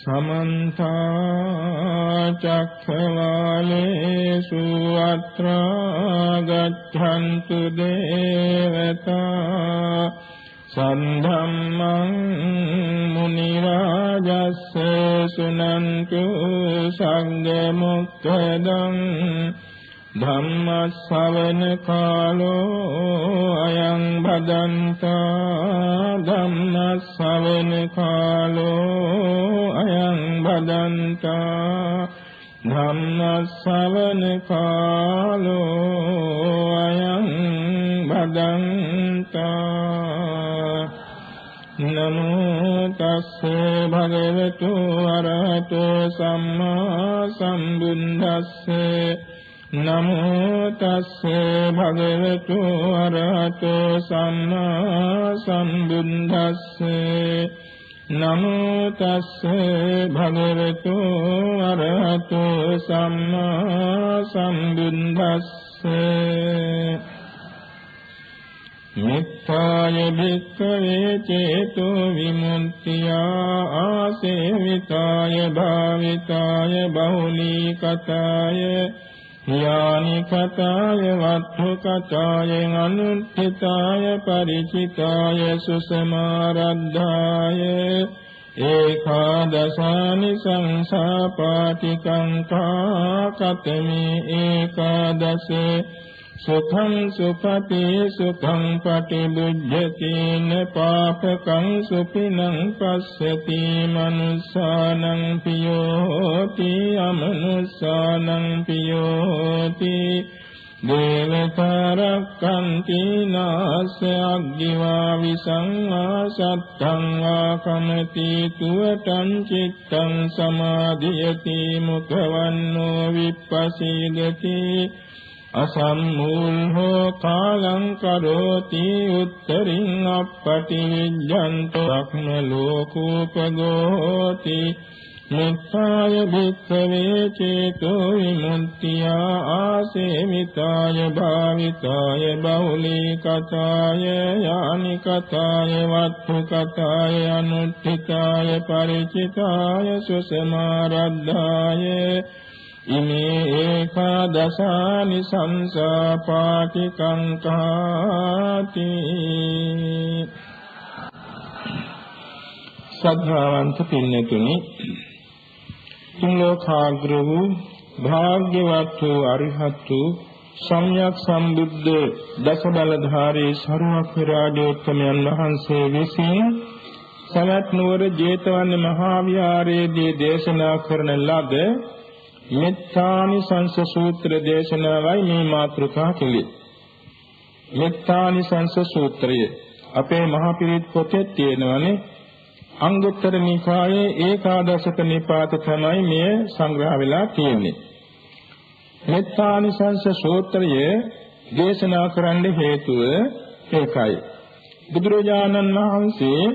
समन्ता चक्रवालेषु अत्रा गच्छन्तु देवता सन्धम्मं मुनिराजस्य सुनन्तु सङ्गमुक्तदं धम्मश्रवण कालो अयं भदन्ता धम्मश्रवण कालो अयं भदन्ता धम्मश्रवण कालो अयं भदन्ता नमो तस्से भगवतो अरहतो सम्मा सम्बुद्धस्से नमो तस्से भगवतो अरहतो सम्मा सम्बुद्धस्से नमो तस्से भगवतो अरहतो सम्मा सम्बुद्धस्से मिथ्याय भिक्खवे चेतो विमुक्त्या आसेविताय भाविताय बहुलीकताय यानिकताय वत्थुकताय अनुत्थिताय परिचिताय सुसमारद्धाय एकादशानि संसापाटिकङ्का कतमे एकादशे सुखं सुपति सुखं पटिबुध्यतेन पापकं सुपिनं पश्यति मनुष्यानं पियोति अमनुष्यानं पियोति देवतारक्कन्ति नास्य अग्निवा विसंवासत्तं वा कमति तुवटं चित्तं समाधियति मुखवन्नो विपसीदति असम्मूढो कालं करोति उत्तरिं अपटिविज्जन्तो ब्रह्मलोकोपगोति मिथ्याय भिक्खवे चेतो विमुक्त्या आसेविताय भाविताय बहुलीकताय यानिकताय वत्थुकताय अनुत्थिताय परिचिताय सुसमारद्धाय इमे एकादशानि संसापाटिकङ्काति श्रद्धावंत पिන්නතුනි තුන්ලෝකාග්‍ර වූ භාග්‍යවත් වූ අරිහත් වූ සම්්‍යක් සම්බුද්ධ දසබලධාරී සරුවක්ඛ රාජෝත්තමයන් වහන්සේ විසින් සවැත් නුවර ජේතවන මහා විහාරයේදී දේශනා කරන ලද මෙත්තානිසංස සූත්‍ර දේශනාවයි මේ මාතෘකා කෙලේ. මෙත්තානිසංස සූත්‍රය අපේ මහා පිරිත් පොතේ තියෙනවානේ. අංගුත්තර නිකායේ ඒකාදශක නිපාත තමයි මේ සංග්‍රහ වෙලා තියෙන්නේ. මෙත්තානිසංස සූත්‍රය දේශනා කරන්න හේතුව ඒකයි. බුදුරජාණන් වහන්සේ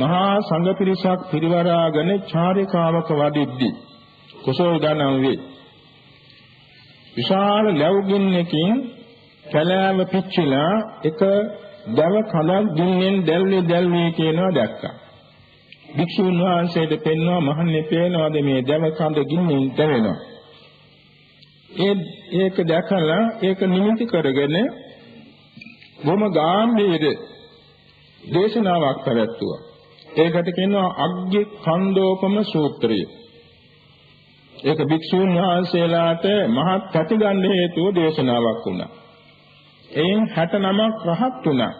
මහා සංඝ පිරිසක් පිරිවරාගෙන චාරිකාවක වඩිද්දී කුසල දානම් වේ. විශාල ලැබුගින්නකින් කැලෑව පිච්චිලා එක දව කඳක් ගින්නෙන් දැල්වි කියනවා දැක්කා. භික්ෂුන් වහන්සේට පෙන්වනවා මහන්නේ පේනවාද මේ දව කඳ ගින්නෙන් දැවෙනවා. ඒක දැකලා ඒක නිමිති කරගෙන බොම ගාම්භීර දේශනාවක් පැවැත්තුවා. ඒකට කියනවා අග්ගි කන්දෝපම සූත්‍රය. ඒක භික්ෂුන් වහන්සේලාට මහත් ප්‍රතිගන්ධ හේතුව දේශනාවක් වුණා. එයින් 69ක් රහත් වුණා.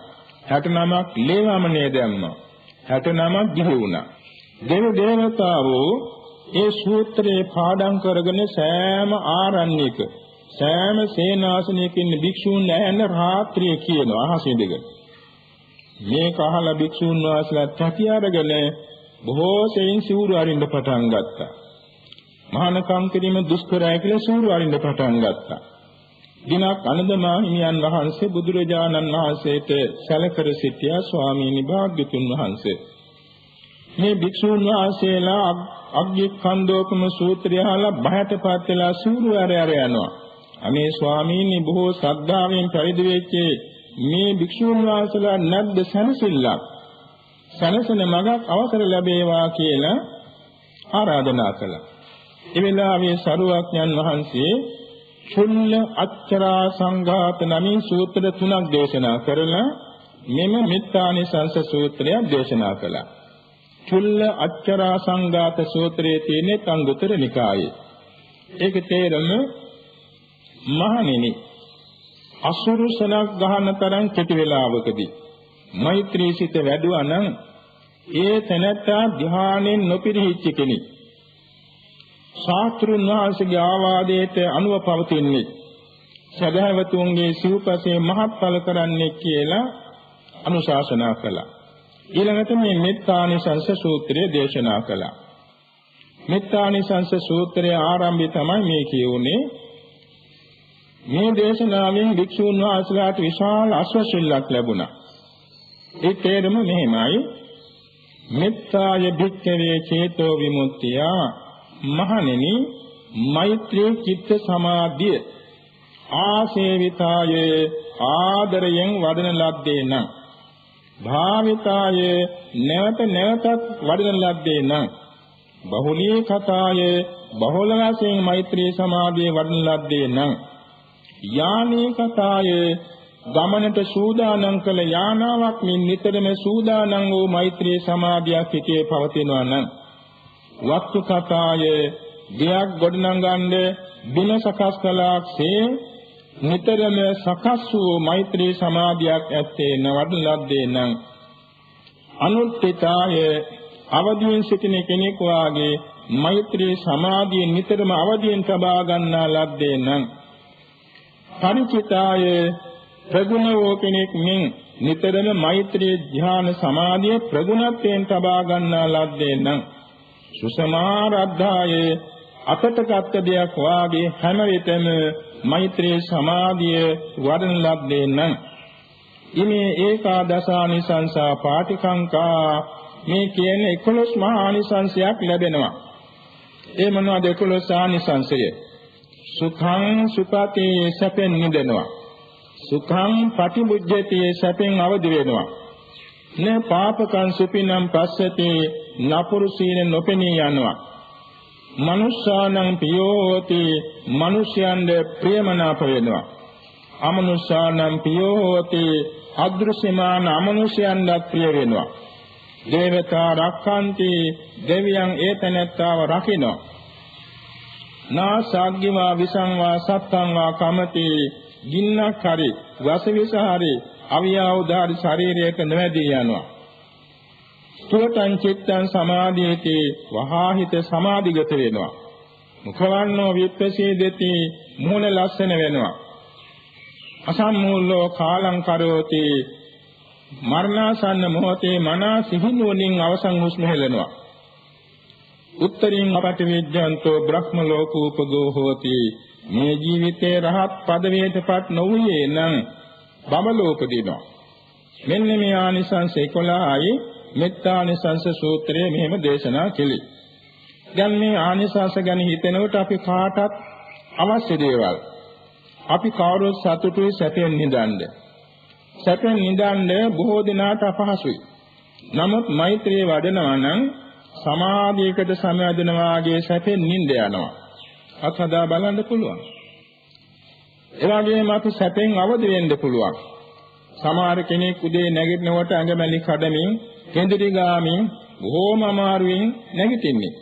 69ක් ලේවමනේ දැම්මා. 69ක් ගිහි වුණා. දේවතාවෝ ඒ සූත්‍රේ පාඩම් කරගෙන සෑම ආරණ්‍යක සෑම සේනාසනයක ඉන්න භික්ෂුන් ඇහෙන රාත්‍රියේ කියන අහසින්දගෙන මේක අහලා භික්ෂුන් වහන්සේලා තැති අරගෙන බොහෝ සෙයින් සිවුරු අරින්න පටන් ගත්තා. මහානකම් කිරීම දුෂ්කරයි කියලා සිවුරු අරින්න පටන් ගත්තා. දිනක් අනදමා හිමියන් වහන්සේ බුදුරජාණන් වහන්සේට සැලකර සිටියා ස්වාමීනි භාග්‍යතුන් වහන්සේ. මේ භික්ෂුන් වහන්සේලා අග්ගිකන්දෝපම සූත්‍රය අහලා බයටපත් වෙලා සිවුරු අර යනවා. අනේ ස්වාමීනි බොහෝ ශ්‍රද්ධාවෙන් පරිදි වෙච්ච මේ භික්ෂුන් වහන්සේලා නැද්ද සැනසෙල්ලක් සැනසෙන මගක් අවසර ලැබේවා කියලා ආරාධනා කළා. ඒ වෙලාවේ සරුවඥන් වහන්සේ චුල්ල අච්චරා සංඝාත නමින් සූත්‍ර 3ක් දේශනා කරලා මෙම මිත්‍යානිසංස සූත්‍රය දේශනා කළා. චුල්ල අච්චරා සංඝාත සූත්‍රයේ තියෙන අංගුත්තර නිකායේ. ඒක තේරම මහණෙනි අසුරුසලක් ගහන තරම් කෙටි වේලාවකදී මෛත්‍රී සිත වැඩුවා නම් ඒ තැනැත්තා ධ්‍යානෙන් නොපිරිහිච්ච කෙනෙක්. ශාස්ත්‍රුන් වහන්සේගේ ආවාදයට අනුව පවතින්නේ සදහවතුන්ගේ සිව්පසේ මහත්ඵල කරන්නේ කියලා අනුශාසනා කළා. ඊළඟට මේ මෙත්තානිසංස සූත්‍රය දේශනා කළා. මෙත්තානිසංස සූත්‍රයේ ආරම්භය තමයි මේ කියුනේ. මේ දේශනාවෙන් වික්ෂුන් වහන්සේලාට විශාල අස්වැසිල්ලක් ලැබුණා. ඒ තේරුම මෙහිමයි. මෙත්තාය භික්ඛවේ චේතෝ විමුක්තිය මහණෙනි මෛත්‍රී චිත්ත සමාධිය ආසේවිතාය ආදරයෙන් වඩන ලද්දේ නම් භාවිතාය නැවත නැවතත් වඩන ලද්දේ නම් බහුලී කතාය බහුල වශයෙන් මෛත්‍රී සමාධිය වඩන ලද්දේ නම් යානී කතාය ගමනට සූදානම් කළ යානාවක් මින් නිතරම සූදානම් වූ මෛත්‍රී සමාධියක් සිටේ පවතිනවා නම් වස්තු කතාය ගයක් ගොඩනගන්න බිම සකස් කළාක්සේ නිතරම සකස් වූ මෛත්‍රී සමාධියක් ඇත්තේ නවඩන ලද්දේ නම් අනුත්ථිතාය අවදියෙන් සිටින කෙනෙක් වාගේ මෛත්‍රී සමාධිය නිතරම අවදියෙන් තබා ගන්නා ලද්දේ නම් පරිචිතාය ප්‍රගුණ වූ කෙනෙක් මෙන් නිතරම මෛත්‍රී ධ්‍යාන සමාධිය ප්‍රගුණත්වයෙන් තබා ගන්නා ලද්දේ නම් සුසමාරද්ධාය අපටගත් දෙයක් වාගේ හැම විටම මෛත්‍රී සමාධිය වඩන ලද්දේ නම් ඉමේ ඒකාදසානිසංසා පාටිකංකා මේ කියන 11 මහා ආනිසංසයක් ලැබෙනවා. ඒ මොනවාද 11 ආනිසංසය? සුඛං සුපති සැපෙන් නිදෙනවා. සුඛං පටිමුජ්ජති සැපෙන් අවදි වෙනවා. න පාපකං සුපිනම් පස්සති නපුරු සීන නොපෙනී යනවා. මනුෂ්‍යානං පියෝති මනුෂ්‍යයන්ද ප්‍රියමනාප වෙනවා. අමනුෂ්‍යානං පියෝති අදෘශ්‍යමාන අමනුෂ්‍යයන්ද ප්‍රිය වෙනවා. දේවතා රක්ඛන්ති දෙවියන් ඒතනත්තාව රකින්නවා. නාසග්ගිවා විසංවා සත්තංවා කමති ගින්නක් හරි වසවිස හරි අවියාවුදාරි ශරීරයක නොවැදී යනවා. සුවතං චිත්තං සමාධියති වහාහිත සමාධිගත වෙනවා. මුඛවන්නෝ විප්පසීදති මූණ ලස්සන වෙනවා. අසම්මූලෝ කාලං කරෝති මරණාසන්න මොහොතේ මනා සිහිනුවණින් අවසන් හුස්ම හෙළනවා. උත්තරින් අපට විද්‍යන්තෝ බ්‍රහ්ම ලෝකෝපගෝ හෝති මේ ජීවිතේ රහත් පදවියටපත් නොවුයේ නම් බඹලෝපදිනවා. මෙන්න මේ ආනිසංස 11යි මෙත්තානිසංස සූත්‍රයේ මෙහෙම දේශනා කෙලි. දැන් මේ ආනිසංස ගැන හිතනකොට අපි කාටත් අවශ්‍ය දේවල්. අපි කවුරුත් සතුටුයි සැපෙන් නිදන්න. සැපෙන් නිදන්න බොහෝ දිනාට අපහසුයි. නමුත් මෛත්‍රිය වඩනවා නම් සමාධියකට සමවැදෙන වාගේ සැපෙන් නිින්ද යනවා. අත්හදා බලන්න පුළුවන්. ඒ වගේම අපි සැපෙන් අවදි වෙන්න පුළුවන්. සමහර කෙනෙක් උදේ නැගිටිනකොට ඇඟමැලි කඩමින්, කෙඳිරි ගාමින්, බොහෝම අමාරුවෙන් නැගිටින්නේ.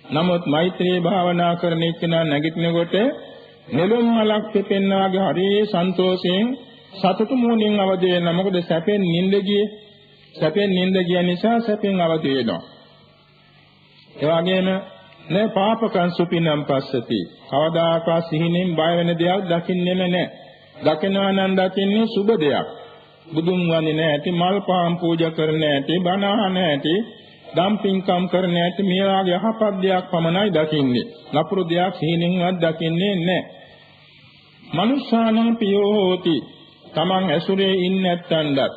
නමුත් මෛත්‍රී භාවනා කරන එක්කෙනා නැගිටිනකොට නෙළුම් මලක් පෙපෙන්නාගේ හරිය සන්තෝෂයෙන් සතුටු මුවණින් අවදි වෙනවා. මොකද සැපෙන් නිින්ද ගියේ. සැපෙන් නිින්ද ගිය නිසා සැපෙන් අවදි වෙනවා. ඒ වගේම නේ පාපකං සුපිනම් පස්සති. කවදාකවත් සිහිනෙන් බය වෙන දෙයක් දකින්නෙම නැහැ. දකිනවා නම් දකින්නේ සුබ දෙයක්. බුදුන් වඳින නැති, මල් පාන් පූජා කරන නැති, බණ අහන නැති, දම් පින්කම් කරන නැති මේ වාගේ යහපත් දෙයක් පමණයි දකින්නේ. නපුරු දෙයක් සිහිනෙන්වත් දකින්නේ නැහැ. මනුෂ්‍යානං පියෝ හෝති. තමන් ඇසුරේ ඉන්නේ නැත්තන්වත්,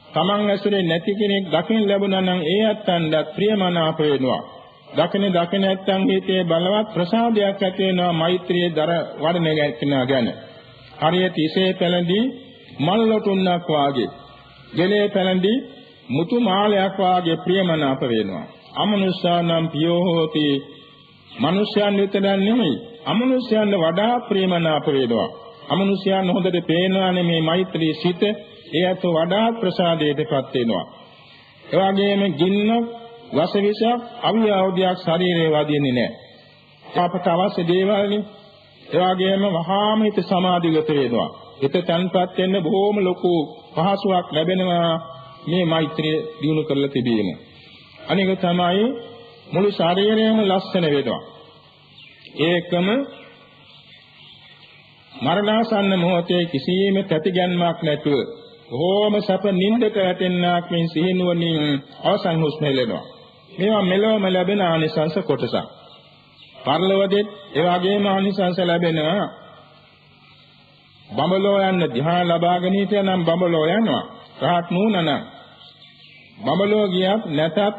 තමන් ඇසුරේ නැති කෙනෙක් දකින්න ලැබුණා නම් ඒ ඇත්තන්වත් ප්‍රියමනාප වෙනවා. දකින නැත්තන් හිතේ බලවත් ප්‍රසාදයක් ඇති වෙනවා මෛත්‍රියේ දර වඩන ගැටෙනා ගැන. හරියට ඉසේ පැලඳි මල් ලොටුන්නක් වාගේ, ගෙලේ පැලඳි මුතු මාලයක් වාගේ ප්‍රියමනාප වෙනවා. අමනුෂ්‍යානම් පියෝ හෝති. මනුෂ්‍යයන් විතරක් නෙමෙයි අමනුෂ්‍යයන්ට වඩා ප්‍රේමනාප වේදවා. අමනුෂ්‍යයන් හොඳට පේනවානේ මේ මෛත්‍රී සිත. එයත් වඩා ප්‍රසාදයටපත් වෙනවා. ඒ වගේම ගින්න වසවිසක් අවියාවුදියක් ශරීරේ වදින්නේ නැහැ. අපට අවශ්‍ය දේවල්නේ. ඒ වගේම වහාම හිත සමාධිගත වෙනවා. හිත තන්පත් වෙන්න බොහොම ලොකු පහසුවක් ලැබෙනවා මේ මෛත්‍රිය දිනු කරලා තිබීම. අනික තමයි මුළු ශරීරයම ලස්සන වෙනවා. ඒකම මරණාසන්න මොහොතේ කිසියම් තැතිගැන්මක් නැතුව බොහොම සැප නින්දට වැටෙන්නක් මේ සිහිනුවණින් අවසන් හුස්ම හෙලනවා. මේවා මෙලොවම ලැබෙන ආනිසංස කොටසක්. පරලොවදෙත් ඒ වගේම ආනිසංස ලැබෙනවා. බඹලෝ යන ධ්‍යාන ලබාගෙන හිටියනම් බඹලෝ යනවා. රහත් නුනන බඹලෝ ගියත් නැතත්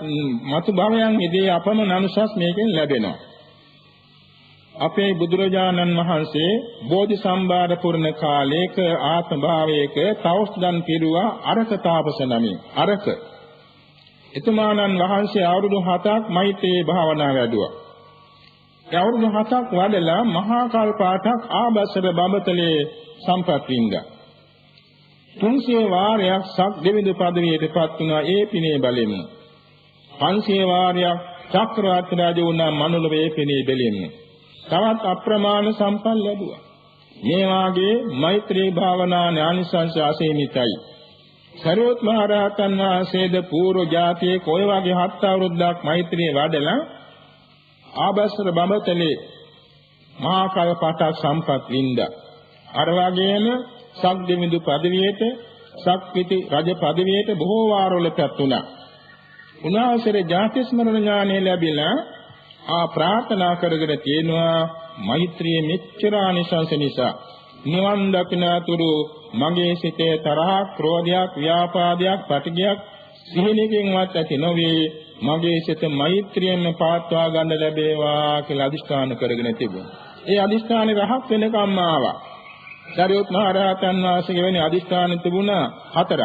මතු භවයන් ඉදී අපමණ අනුසස් මේකෙන් ලැබෙනවා. අපේ බුදුරජාණන් වහන්සේ බෝධි සම්භාර පුරණ කාලයක ආත්ම භාවයක තවුස්දන් පිරුවා අරක තාපස නමින්. අරක එතුමාණන් වහන්සේ අවුරුදු 7ක් මෛත්‍රී භාවනා වැඩුවා. ඒ අවුරුදු 7ක් වඩලා මහා කල්පාටක් ආබස්සර බඹතලේ සම්පත් වින්දා. 300 වාරයක් සක් දෙවිඳු පදවියටපත් වුණා ඒ පිනේ බලෙන්. 500 වාරයක් චක්‍රවර්ති රජ වුණා මනුලවේ පිනේ බලෙන්. තවත් අප්‍රමාණ සම්පත් ලැබුවා. මේ වාගේ මෛත්‍රී භාවනා ඥානිසංස අසීමිතයි. සරියොත් මහ රහතන් වහන්සේද පූර්ව જાතියේ කොයි වගේ 7 අවුරුද්දක් මෛත්‍රී වඩලා ආබස්සර බඹතලේ මහා කල්පටක් සම්පත් වින්දා. අර වගේම සක් දෙවිඳු පදවියට සක්විති රජ පදවියට බොහෝ වාරවල පැතුණා. උන්වහන්සේගේ ජාති ස්මරණ ඥානය ලැබිලා ප්‍රාර්ථනා කරගෙන තියෙනවා මෛත්‍රිය මෙච්චර ආනිසංස නිසා නිවන් දකින්නතුරු මගේ සිතේ තරහක්, ක්‍රෝධයක්, ව්‍යාපාදයක්, පටිඝයක් සිහිනකින්වත් ඇති නොවේ. මගේ සිත මෛත්‍රියෙන් පාත්වා ගන්න ලැබේවා කියලා අදිෂ්ඨාන කරගෙන තිබුණා. ඒ අදිෂ්ඨානේ රහත් වෙනකම්ම ආවා. සරියොත් මහ රහතන් වහන්සේගේ වෙන අදිෂ්ඨාන තිබුණා 4ක්.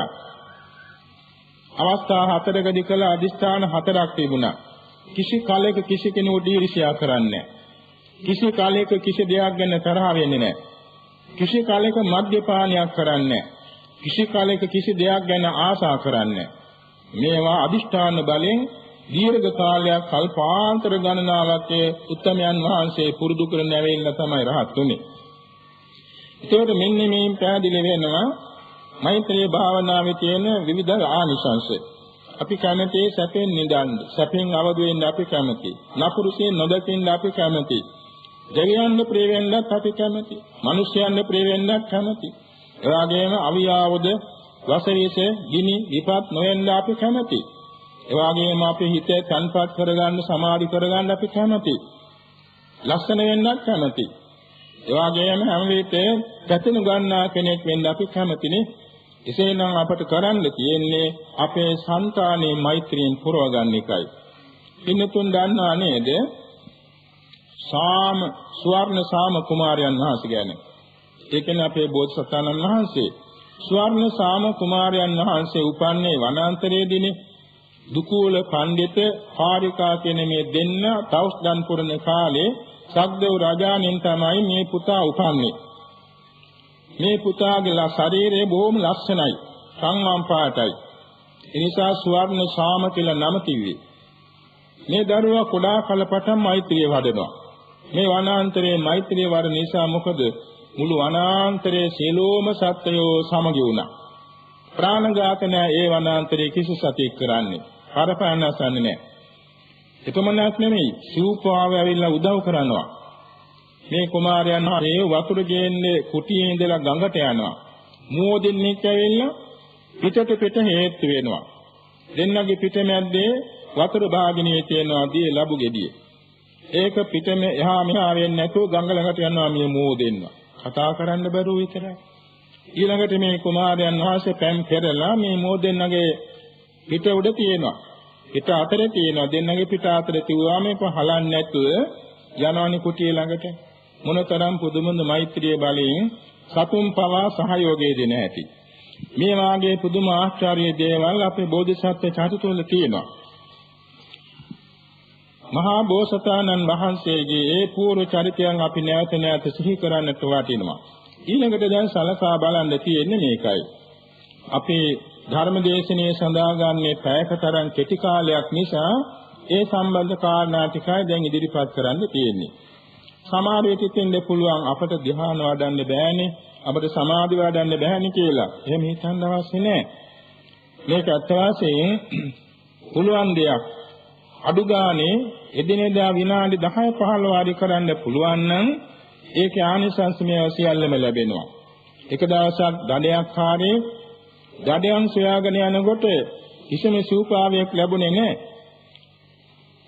අවස්ථා 4කදී කළ අදිෂ්ඨාන 4ක් තිබුණා. කිසි කාලයක කිසි කෙනෙකුට ඊර්ෂ්‍යා කරන්නේ නැහැ. කිසි කාලයක කිසි දෙයක් ගැන තරහ වෙන්නේ නැහැ. කිසි කාලයක මද්යපානයක් කරන්නේ නැහැ. කිසි කාලයක කිසි දෙයක් ගැන ආසා කරන්නේ නැහැ. මේවා අදිෂ්ඨාන බලෙන් දීර්ඝ කාලයක් කල්පාන්තර ගණනාවක් උත්තමයන් වහන්සේ පුරුදු කරන නැවෙන්න තමයි රහත් උනේ. ඒකට මෙන්න මේ පැහැදිලි වෙනවා මෛත්‍රී භාවනාවේ තියෙන විවිධ ආනිසංස. අපි කැමති සැපෙන් නිදන්න, සැපෙන් අවදි වෙන්න අපි කැමති. නපුරුසේ නොදකින්න අපි කැමති. දෙවියන්ව ප්‍රිය වෙන්නත් අපි කැමති. මිනිස්යන්ව ප්‍රිය වෙන්නත් කැමති. ඒ වගේම අවියාවද, වසවිස, ගිනි, විපත් නොවෙන්න අපි කැමති. ඒ වගේම අපේ හිතේ තන්පත් කරගන්න, සමාධි කරගන්න අපි කැමති. ලස්සන වෙන්නත් කැමති. ඒ වගේම හැම විටේ ගැටෙනු ගන්නා කෙනෙක් වෙන්න අපි කැමතිනේ. එසේනම් අපට කරන්න තියෙන්නේ අපේ సంతානේ මෛත්‍රියෙන් පුරව ගන්න එකයි. පින්නතුන් දන්නා නේද? ස්වර්ණ සාම කුමාරයන් වහන්සේ ගැන. ඒ කියන්නේ අපේ බෝධිසත්වයන් වහන්සේ. ස්වර්ණ සාම කුමාරයන් වහන්සේ උපන්නේ වනාන්තරයේදීනේ. දුකූල පඬිත හාරිකා කියන මේ දෙන්න තවුස්දන් පුරන කාලේ සක්දෙව් රජාණන් තමයි මේ පුතා උපන්නේ. මේ පුතාගේ ශරීරය බොහොම ලස්සනයි, සංවම් පාටයි. ඒ නිසා ස්වර්ණ ශාම කියලා නම තිබ්බේ. මේ දරුවා කුඩා කලපටන් මෛත්‍රිය වඩනවා. මේ වනාන්තරයේ මෛත්‍රිය වඩන නිසා මොකද මුළු වනාන්තරයේ සියලුම සත්වයෝ සමගි වුණා. ප්‍රාණඝාත නැහැ ඒ වනාන්තරයේ කිසි සතෙක් කරන්නේ. කරපෑනසන්නේ නැහැ. එතමනක් නෙමෙයි සිව්පාව ඇවිල්ලා උදව් කරනවා. මේ කුමාරයන් හරේ වතුර ගේන්නේ කුටියේ ඉඳලා ගඟට යනවා. මෝදින්නෙක් ඇවිල්ලා පිටට පිට හේතු වෙනවා. දෙන්නගේ පිට මැද්දේ වතුර භාගිනියේ තියෙනවා දී ලැබු ගෙඩිය. ඒක පිටම එහා මෙහා වෙන්නේ නැතුව ගඟ ළඟට යනවා මේ මෝදෙන්න. කතා කරන්න බැරුව විතරයි. ඊළඟට මේ කුමාරයන් වහන්සේ පෑම් පෙරලා මේ මෝදෙන්නගේ පිට උඩ තියෙනවා. පිට අතරේ තියෙනවා. දෙන්නගේ පිට අතරේ තියුවා මේක හලන්නේ නැතුව යනවනි කුටිය ළඟට. මොනතරම් පුදුමද මෛත්‍රිය බලයෙන් සතුන් පවා සහයෝගය දෙන හැටි. මේ වාගේ පුදුම ආශ්චර්ය දේවල් අපේ බෝධිසත්ව චරිතවල තියෙනවා. මහා බෝසතාණන් වහන්සේගේ ඒ පූර්ව චරිතයන් අපි නැවත නැවත සිහි කරන්නට වටිනවා. ඊළඟට දැන් සලකා බලන්න තියෙන්නේ මේකයි. අපේ ධර්මදේශනයේ සඳහාගන්නේ පැයකතරම් කෙටි කාලයක් නිසා ඒ සම්බන්ධ කාරණා ටිකයි දැන් ඉදිරිපත් කරන්න තියෙන්නේ. සමහර විට ඉන්න පුළුවන් අපට ධ්‍යාන වඩන්න බෑනේ, අපට සමාධි වඩන්න බෑනේ කියලා. එහෙම හිතන්න අවශ්‍ය නැහැ. මේක අත් වශයෙන් පුළුවන් දෙයක්. අඩු ගානේ එදිනෙදා විනාඩි 10-15 හරි කරන්න පුළුවන් නම් ඒකේ ආනිසංසමය සියල්ලම ලැබෙනවා. එක දවසක් දඩයක්කාරේ දඩයන් සොයාගෙන යනකොට කිසිම සූපාවයක් ලැබුණේ නැහැ.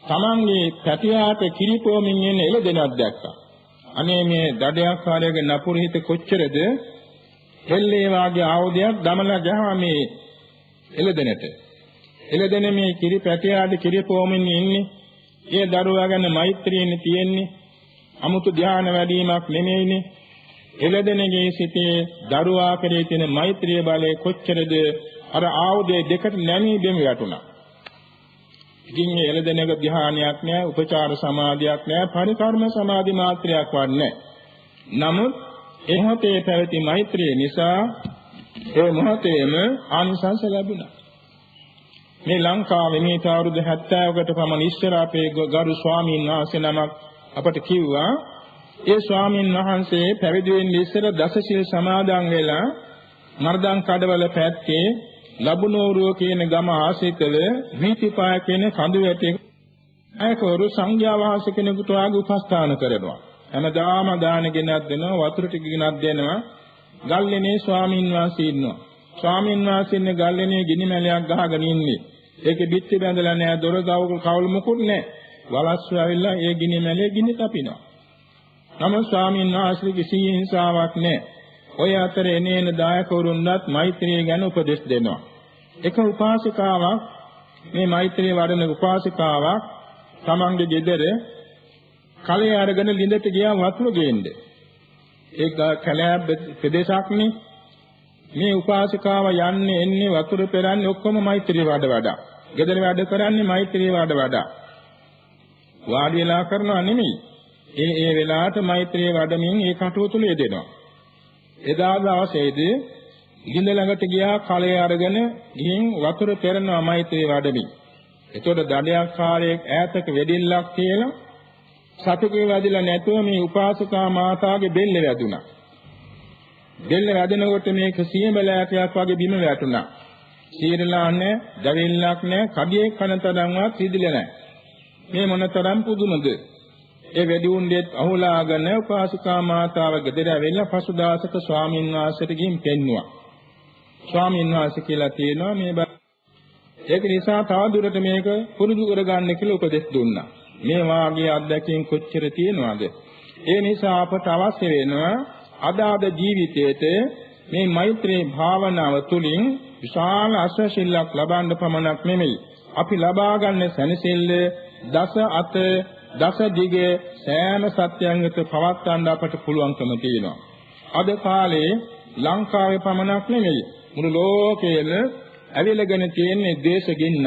තමන්ගේ පැටියාට කිරිපොමින් එන එළදෙනක් දැක්කා. අනේ මේ දඩයක්කාරයාගේ නපුරු හිත කොච්චරද? එල්ලේ වාගේ ආයුධයක් දමලා ගහා මේ එළදෙනට. එළදෙන මේ කිරි පැටියාට කිරිපොමින් ඉන්නේ. ඒ දරුවා ගැන මෛත්‍රියෙන් තියෙන්නේ. අමුතු ධ්‍යාන වැඩිවීමක් නෙමෙයිනේ. එළදෙනගේ සිටේ දරුවා කෙරේ තියෙන මෛත්‍රිය බලය කොච්චරද? අර ආයුධයේ දෙකට නැමී බෙම වැටුණා. ඉතින් මේ එළදෙනක ධ්‍යානයක් නෑ, උපචාර සමාධියක් නෑ, පරිකර්ම සමාධි මාත්‍රයක් වන්නේ. නමුත් ඒ මොහොතේ පැවති මෛත්‍රිය නිසා ඒ මොහොතේම ආනිසංස ලැබුණා. මේ ලංකාවේ මේ අවුරුදු 70කට පමණ ඉස්සර අපේ ගරු ස්වාමීන් වහන්සේ නමක් අපට කිව්වා, ඒ ස්වාමීන් වහන්සේ පැවිදි වෙන්න ඉස්සර දසසිල් සමාදන් වෙලා මර්දන් කඩවල පැත්තේ ලබුනෝරුව කියන ගම ආශ්‍රිතව වීතිපාය කියන කඳු වැටේ අයකවරු සංඝයා වහන්සේ කෙනෙකුට ආගේ උපස්ථාන කරනවා. හැමදාම දාන ගෙනත් දෙනවා, වතුර ටික ගෙනත් දෙනවා. ගල්ලේනේ ස්වාමීන් වහන්සේ ඉන්නවා. ස්වාමීන් වහන්සේ ඉන්නේ ගල්ලේනේ ගිනි මැලයක් ගහගෙන ඉන්නේ. ඒකේ බිත්ති බැඳලා නැහැ, දොර කවුල් මුකුත් නැහැ. වලස්සු ඇවිල්ලා ඒ ගිනි මැලේ ගිනි තපිනවා. නමුත් ස්වාමීන් වහන්සේ කිසි හිංසාවක් නැහැ. ඔය අතර එනේන දායකවරුන්වත් මෛත්‍රිය ගැන උපදෙස් දෙනවා. එක උපාසිකාවක්, මේ මෛත්‍රිය වඩන උපාසිකාවක් තමන්ගේ ගෙදර කලයේ අරගෙන ළිඳට ගියා වතුර ගේන්න. ඒක කැලෑ ප්‍රදේශයක්නේ. මේ උපාසිකාව යන්නේ එන්නේ වතුර පෙරන්නේ ඔක්කොම මෛත්‍රිය වඩ. ගෙදර වැඩ කරන්නේ මෛත්‍රිය වඩ. වාඩි වෙලා කරනවා නෙමෙයි. ඒ වෙලාවට මෛත්‍රිය වඩමින් ඒ කටයුතු යෙදෙනවා. එදා දවසේදී ළිඳ ළඟට ගියා, කලයේ අරගෙන ගිහින් වතුර පෙරනවා මෛත්‍රිය වඩමින්. එතකොට දඩයක්කාරයෙක් ඈතක වෙඩිල්ලක් කියලා සතුකේ වැදිලා නැතුව මේ උපාසිකා මාතාගේ බෙල්ල වැදුනා. බෙල්ල වැදෙනකොට මේක සියඹලෑටයක් වගේ බිම වැටුණා. සීරලා නැහැ, දවිල්ලක් නැහැ, කඩියේ කන තරම්වත් සිදිලා නැහැ. මේ මොනතරම් පුදුමද? ඒ වැඩි උණ්ඩෙත් අහුලාගෙන උපාසිකා මාතාව ගෙදර ඇවිල්ලා පසුදාසක ස්වාමීන් වහන්සේට ගිහින් පෙන්නුවා. ස්වාමීන් වහන්සේ කියලා තියෙනවා මේ ඒක නිසා තවදුරට මේක පුරුදු කරගන්න කියලා උපදෙස් දුන්නා. මේ වාගේ අත්දැකීම් කොච්චර තියෙනවද? ඒ නිසා අපට අවශ්‍ය වෙනවා අදාද ජීවිතයේට මේ මෛත්‍රී භාවනාව තුළින් විශාල අස්වැසිල්ලක් ලබන්න පමණක් නෙමෙයි. අපි ලබා ගන්න සැනසෙල්ල දස අත දස දිගේ සෑම සත්‍යයන් වෙත පවත්වන්න අපට පුළුවන්කම තියෙනවා. අද කාලේ ලංකාවේ පමණක් නෙමෙයි මුළු ලෝකයේම ඇවිලගෙන තියෙන්නේ දේශගින්න.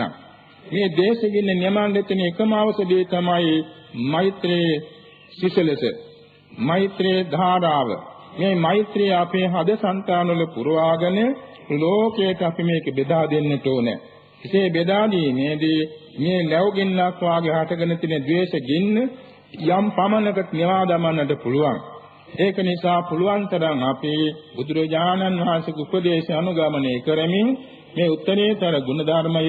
මේ දේශගින්න නියමන්න තියෙන එකම අවශ්‍යදේ තමයි මෛත්‍රී සිසලස, මෛත්‍රී ධාරාව. මේ මෛත්‍රිය අපේ හද සංතානවල පුරවාගෙන ලෝකයට අපි මේක බෙදා දෙන්නට ඕනේ. එසේ බෙදා දීමේදී මේ ලැබුගින්නක් වාගේ හටගෙන තියෙන ද්වේෂ ගින්න යම් පමණකට නිවා දමන්නට පුළුවන්. ඒක නිසා පුළුවන් තරම් අපි බුදුරජාණන් වහන්සේගේ උපදේශ අනුගමනය කරමින් මේ උත්තරීතර ගුණ ධර්මය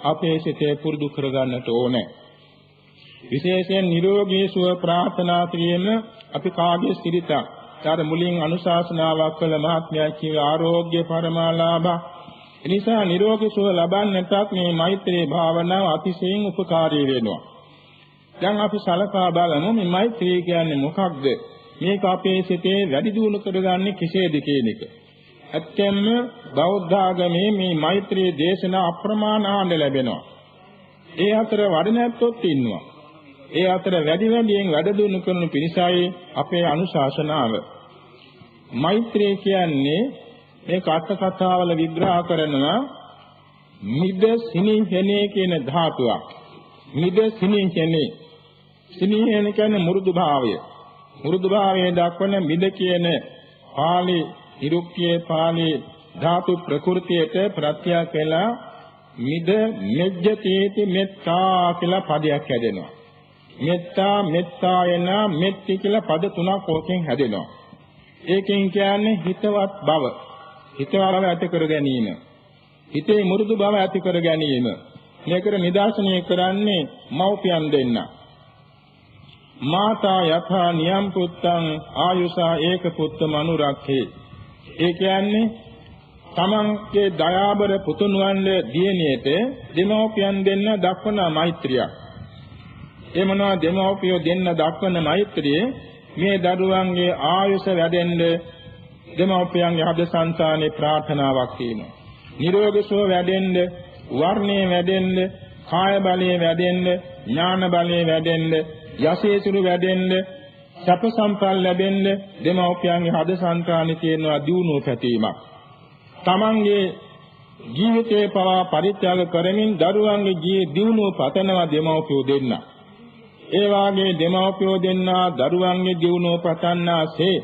අපේ සිතේ පුරුදු කරගන්නට ඕනේ. විශේෂයෙන් නිරෝගී සුව ප්‍රාර්ථනා කිරීම අපි කාගේ සිරිතක්. ඊට මුලින් අනුශාසනාවක් කළ මහත්මයා කිය ආරෝග්‍ය පරමාලාභ. එනිසා නිරෝගී සුව ලබන්නටත් මේ මෛත්‍රී භාවනාව අතිශයින් උපකාරී වෙනවා. දැන් අපි සලකා බලමු මේ මෛත්‍රී කියන්නේ මොකක්ද? මේක අපේ සිතේ වැඩි දියුණු කරගන්නේ කෙසේද කියන එක. ඇත්තෙන්ම බෞද්ධ ආගමේ මේ මෛත්‍රී දේශනා අප්‍රමාණ ආන්න ලැබෙනවා. ඒ අතර වඩනැත්තොත් ඉන්නවා. ඒ අතර වැඩියෙන් වැඩ දියුණු කරන පිරිසයි අපේ අනුශාසනාව. මෛත්‍රී කියන්නේ මේ කථාවල විග්‍රහ කරනවා මිද සිනින් කෙනේ කියන ධාතුවක්. මිද සිනින් කෙනේ සිනීහන කියන්නේ මෘදු භාවය. මෘදු භාවයේ දක්වන මිද කියන පාළි ඉරුක්තියේ පාළි ධාතු ප්‍රകൃතියට ප්‍රත්‍යක් වෙලා මිද මෙජ්ජතේති මෙත්තා කියලා පදයක් හැදෙනවා. මෙත්තා මෙත්තායන මෙත්ති කියලා පද තුනක් ඕකෙන් හැදෙනවා. ඒකෙන් කියන්නේ හිතවත් බව. හිතවත් බව ඇති කර ගැනීම. හිතේ මෘදු බව ඇති කර ගැනීම. මේකට නිදර්ශනය කරන්නේ මව්පියන් දෙන්න. මාතා යථා නියම් පුත්තං ආයුසා ඒක පුත්ත මනුරක්ඛේ. ඒ කියන්නේ තමන්ගේ දයාබර පුතුණුවන්ගේ දියණියට දෙමව්පියන් දෙන්න දක්වන මෛත්‍රියක්. ඒ මොනවා දෙමව්පියෝ දෙන්න දක්වන මෛත්‍රියේ මේ දරුවන්ගේ ආයුෂ වැඩෙන්න දෙමව්පියන්ගේ හද සංසානේ ප්‍රාර්ථනාවක් තියෙනවා. නිරෝගී සුව වැඩෙන්න, වර්ණේ වැඩෙන්න, කාය බලයේ වැඩෙන්න, ඥාන බලයේ වැඩෙන්න, යසීසුරු වැඩෙන්න, සැප සම්පත් ලැබෙන්න දෙමව්පියන්ගේ හද සංසානේ තියෙනවා දියුණුව පැතීමක්. තමන්ගේ ජීවිතේ පවා පරිත්‍යාග කරමින් දරුවන්ගේ ජීවිත දියුණුව පතනවා දෙමව්පියෝ දෙන්න. ඒ වාගේ දෙමව්පියෝ දෙන්නා දරුවන්ගේ දියුණුව පතන්නාසේ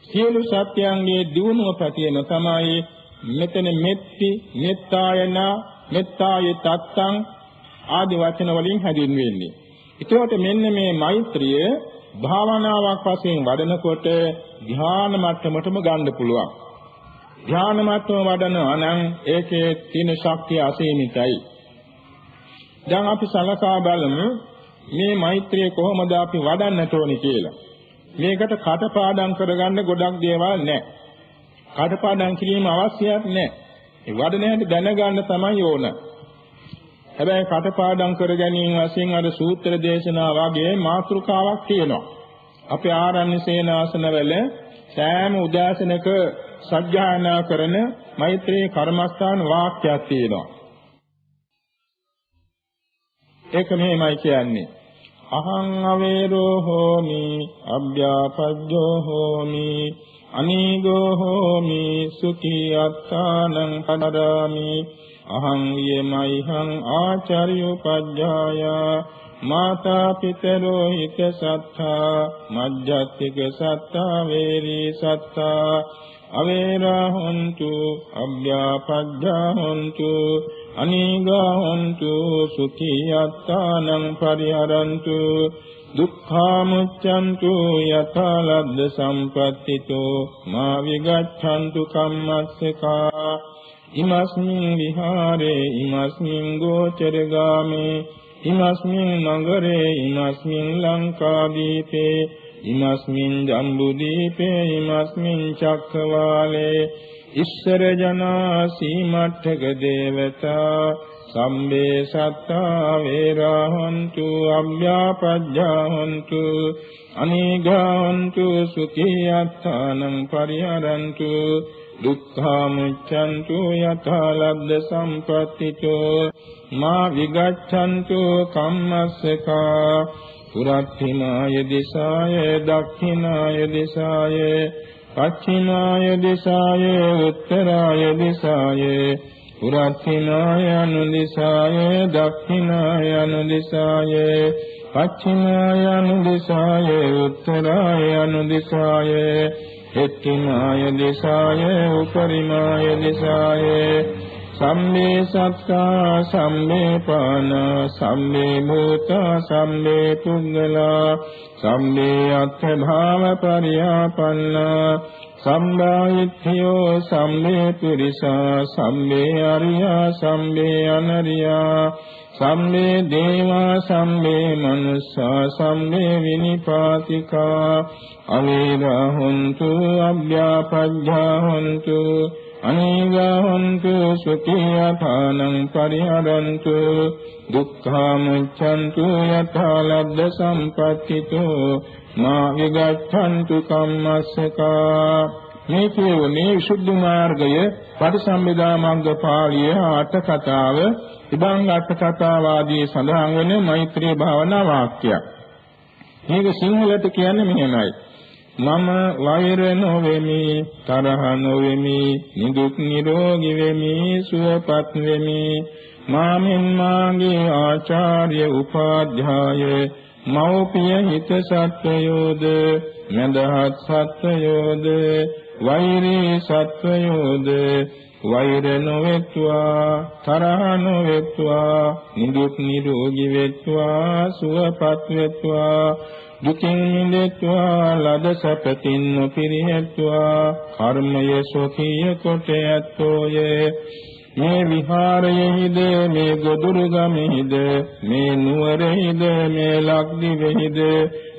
සියලු සත්‍යයන්ගේ දියුණුව පැතීම තමයි මෙතන මෙත්ති මෙත්තායන මෙත්තාය තත්තං ආදි වචන වලින් හැදින්වෙන්නේ. ඒකට මෙන්න මේ මෛත්‍රිය භාවනාවක් වශයෙන් වඩනකොට ධ්‍යාන මට්ටමටම ගන්න පුළුවන්. ධ්‍යාන මට්ටම වඩනවා නම් ඒකේ තියෙන ශක්තිය අසීමිතයි. දැන් අපි සලකා බලමු මේ මෛත්‍රිය කොහොමද අපි වඩන්නට ඕනේ කියලා. මේකට කටපාඩම් කරගන්න ගොඩක් දේවල් නැහැ. කටපාඩම් කිරීම අවශ්‍යයක් නැහැ. ඒ වඩන හැටි දැනගන්න තමයි ඕන. හැබැයි කටපාඩම් කර ගැනීම වශයෙන් අර සූත්‍ර දේශනා වගේ මාතෘකාවක් තියෙනවා. අපේ ආරණ්‍ය සේනාසනවල සෑම උදාසනක සත්‍යයනා කරන මෛත්‍රී කර්මස්ථාන වාක්‍යයක් තියෙනවා. ඒක මෙහෙමයි කියන්නේ. අහං අවේරෝ හෝමි අභ්‍යාපජ්ජෝ හෝමි අනීගෝ හෝමි සුඛී අත්තානං පදරාමි අහං යමයිහං ආචාර්යෝපජ්ජාය මාතා පිතරෝ හිත සත්තා මජ්ජත්තික සත්තා වේරී සත්තා අවේරා හොන්තු අභ්‍යාපජ්ජා හොන්තු අනීගා හොන්තු සුඛී අත්තානං පරිහරන්තු දුක්ඛාමුච්ඡන්තු යථා ලබ්ධ සම්පත්තිතෝ මා විගච්ඡන්තු කම්මස්සකා ඉමස්මින් විහාරේ ඉමස්මින් ගෝචරගාමේ ඉමස්මින් නගරේ ඉමස්මින් ලංකාදීපේ ඉමස්මින් ජම්බුදීපේ ඉමස්මින් චක්කවාලේ ඉස්සර ජනා සීමට්ඨක දේවතා සම්බේ සත්තා වේරා හොන්තු අභ්‍යාපජ්ජා හොන්තු අනීගා හොන්තු සුඛී අත්තානං පරිහරන්තු දුක්ඛාමුච්ඡන්තු යථා ලබ්ධ සම්පත්තිතෝ මා විගච්ඡන්තු කම්මස්සකා පුරත්ථිමාය දිසාය දක්ඛිනාය දිසාය පච්චිමාය දිසාය උත්තරාය දිසාය පුරත්ථිනාය අනුදිසාය දක්ඛිනාය අනුදිසාය පච්චිමාය අනුදිසාය උත්තරාය අනුදිසාය හෙට්ඨිමාය දිසාය උපරිමාය දිසාය සම්මේ සත්තා සම්මේ පාන සම්මේ භූතා සම්මේ පුද්ගලා සම්මේ අත්ථ භාව පරියාපන්නා සම්බායිත්‍යෝ සම්මේ පුරිසා සම්මේ අරියා සම්මේ අනරියා සම්මේ දේවා සම්මේ මනුස්සා සම්මේ විනිපාතිකා අවේරා හොන්තු අභ්‍යාපජ්ජා හොන්තු අනීගා හොන්තු සුඛී අපානං පරිහරන්තු දුක්ඛාමුච්ඡන්තු යථා ලබ්ධ සම්පත්තිතෝ මා විගච්ඡන්තු කම්මස්සකා. මේ කියවනේ විසුද්ධි මාර්ගය පටිසම්භිදා මග්ග පාළිය අට කතාව ඉබං අට කතාව ආදී සඳහන් වෙන මෛත්‍රී භාවනා වාක්‍යයක්. මේක සිංහලට කියන්නේ මෙහෙමයි. මම වෛර නොවෙමි, තරහ නොවෙමි, නිදුක් නිරෝගී වෙමි, සුවපත් වෙමි. මාමින් මාගේ ආචාර්ය උපාධ්‍යාය මෞපිය හිත සත්වයෝද මදහත් සත්වයෝද වෛරී සත්වයෝද වෛර නොවෙත්වා තරහ නොවෙත්වා නිදුක් නිරෝගී වෙත්වා සුවපත් වෙත්වා දුකින් මිදෙත්වා ලද සැපතින් නොපිරිහෙත්වා කර්මය සොකීය කොට ඇත්තෝය මේ විහාරයෙහිද මේ ගොදුරු ගමෙහිද මේ නුවරෙහිද මේ ලක්දිවෙහිද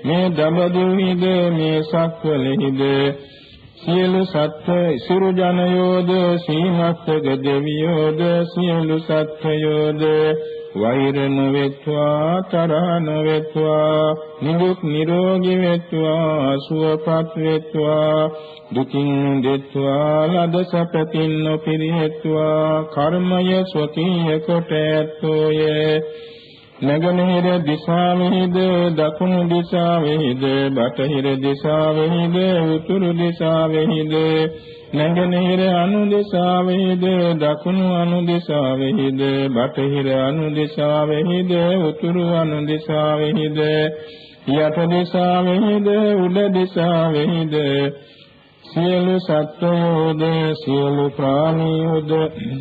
මේ දඹදිවෙහිද මේ සක්වලෙහිද සියලු සත්ත්ව ඉසුරු ජනයෝද සීමස්සග දෙවියෝද සියලු සත්ත්වයෝද වෛර නොවෙත්වා තරහ නොවෙත්වා නිදුක් නිරෝගී වෙත්වා සුවපත් වෙත්වා දුකින් මිදෙත්වා ලද සැපතින් නොපිරිහෙත්වා කර්මය ස්වකීය කොට ඇත්තෝය නගනහිර දිශාවෙහිද දකුණු දිශාවෙහිද බටහිර දිශාවෙහිද උතුරු දිශාවෙහිද නගනහිර අනු දිශාවෙහිද දකුණු අනු දිශාවෙහිද බටහිර අනු දිශාවෙහිද උතුරු අනු දිශාවෙහිද යට දිශාවෙහිද උඩ දිශාවෙහිද සියලු සත්වයෝද සියලු ප්‍රාණියෝද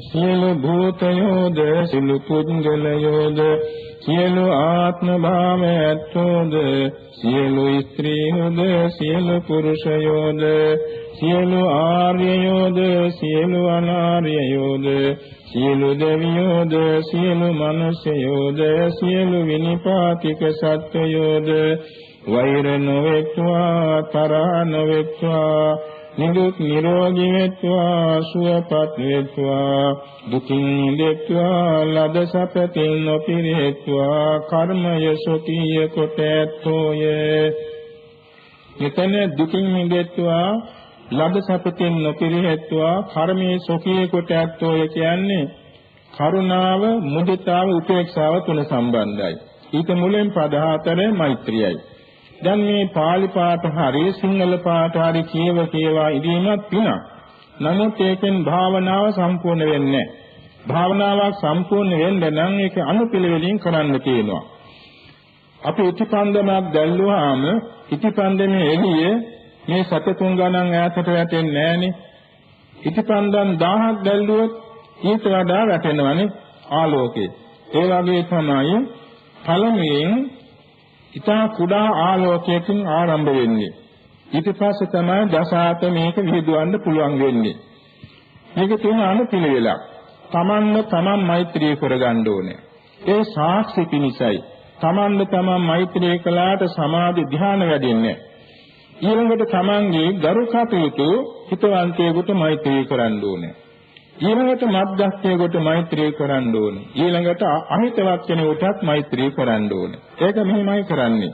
සියලු භූතයෝද සියලු පුද්ගලයෝද සියලු ආත්ම භාවයන්තෝද සියලු ස්ත්‍රීයෝද සියලු පුරුෂයෝද සියලු ආර්යයෝද සියලු අනාර්යයෝද සියලු දෙවියෝද සියලු මනුෂ්‍යයෝද සියලු විනිපාතික සත්වයෝද වෛර නොවෙත්වා තරහ නොවෙත්වා නිදුක් නිරෝගී වෙත්වා සුවපත් වෙත්වා දුකින් මිදෙත්වා ලද සැපතින් නොපිරිහෙත්වා කර්මය සොකීය කොට ඇත්තෝය මෙතන දුකින් මිදෙත්වා ලද සැපතින් නොපිරිහෙත්වා කර්මයේ සොකීය කොට ඇත්තෝය කියන්නේ කරුණාව මුදිතාව උපේක්ෂාව තුන සම්බන්ධයි ඊට මුලින් පද හතරේ මෛත්‍රියයි දැන් මේ පාලි පාඨ හරි සිංහල පාඨ හරි කියවා ඉදීමත් පිනක්. නමුත් ඒකෙන් භාවනාව සම්පූර්ණ වෙන්නේ නැහැ. භාවනාවක් සම්පූර්ණ වෙන්න නම් ඒක අනුපිළිවෙලින් කරන්න තියෙනවා. අපි ඉතිපන්දමක් දැල්ලුවාම ඉතිපන්දමේ එළියේ මේ සතතුන් ගණන් ඈතට වැටෙන්නේ නැහනේ. ඉතිපන්දම් 1000ක් දැල්ලුවොත් ඊට වඩා වැටෙනවනේ ආලෝකේ. ඒ වගේ තමයි පළමුවෙන් ඉතා කුඩා ආලෝකයකින් ආරම්භ වෙන්නේ. ඊට පස්සේ තමයි දසාත මේක විහිදුවන්න පුළුවන් වෙන්නේ. මේක තියෙන අනුපිළිවෙලක්. තමන් මෛත්‍රී කරගන්න ඕනේ. ඒ සාක්ෂි පිණිසයි. තමන් මෛත්‍රී කළාට සමාධි ධ්‍යාන වැඩෙන්නේ. ඊළඟට තමන්ගේ ගරු කටයුතු හිතවන්තයෙකුට මෛත්‍රී කරන්න ඕනේ. ඊළඟට මධ්‍යස්ථයෙකුට මෛත්‍රී කරන්න ඕනේ. ඊළඟට අහිතවත් කෙනෙකුටත් මෛත්‍රී කරන්න ඕනේ. ඒක මෙහිමයි කරන්නේ.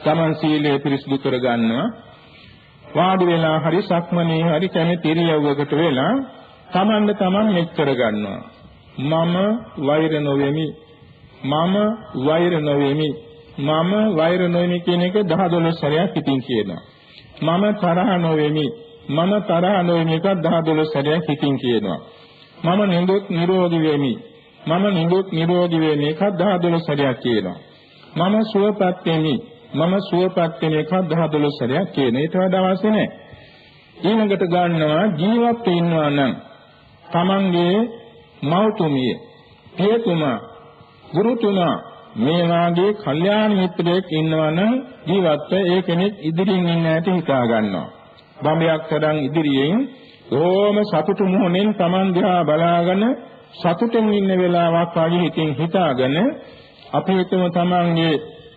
තමන් සීලය පිරිසිදු කරගන්නවා. වාඩි වෙලා හරි සක්මනේ හරි කැමති ඉරියව්වකට වෙලා තමන් මෙච්චර ගන්නවා. මම වෛර නොවෙමි. මම වෛර නොවෙමි. මම වෛර නොවෙමි කියන එක 10-12 සැරයක් හිතින් කියනවා. මම තරහ නොවෙමි. මම තරහ නොවෙමි එක 10-12 සැරයක් හිතින් කියනවා. මම නිදුක් නිරෝගී වෙමි. මම නිදුක් නිරෝගී වෙමි එක 10-12 සැරයක් කියනවා. මම සුවපත් වෙමි. මම සුවපත් වෙමි එක 10-12 සැරයක් කියන. ඊට වඩා අවශ්‍ය නැහැ. ඊළඟට ගන්නවා ජීවත් වෙනවා නම් තමන්ගේ මෞතුමිය, පියතුමා, ගුරුතුමා මේ වාගේ කල්යාණ මිත්‍රයෙක් ඉන්නවා නම් ජීවත්ව ඒ කෙනෙක් ඉදිරියෙන් ඉන්න ඇති හිතා ගන්නවා. බඹයක් තරම් ඉදිරියෙන් ඕම සතුටු මොහොනෙන් Taman දිහා බලාගෙන සතුටින් ඉන්න වෙලාවක් වගේ හිතින් හිතාගෙන අපි හිතමු Tamanගේ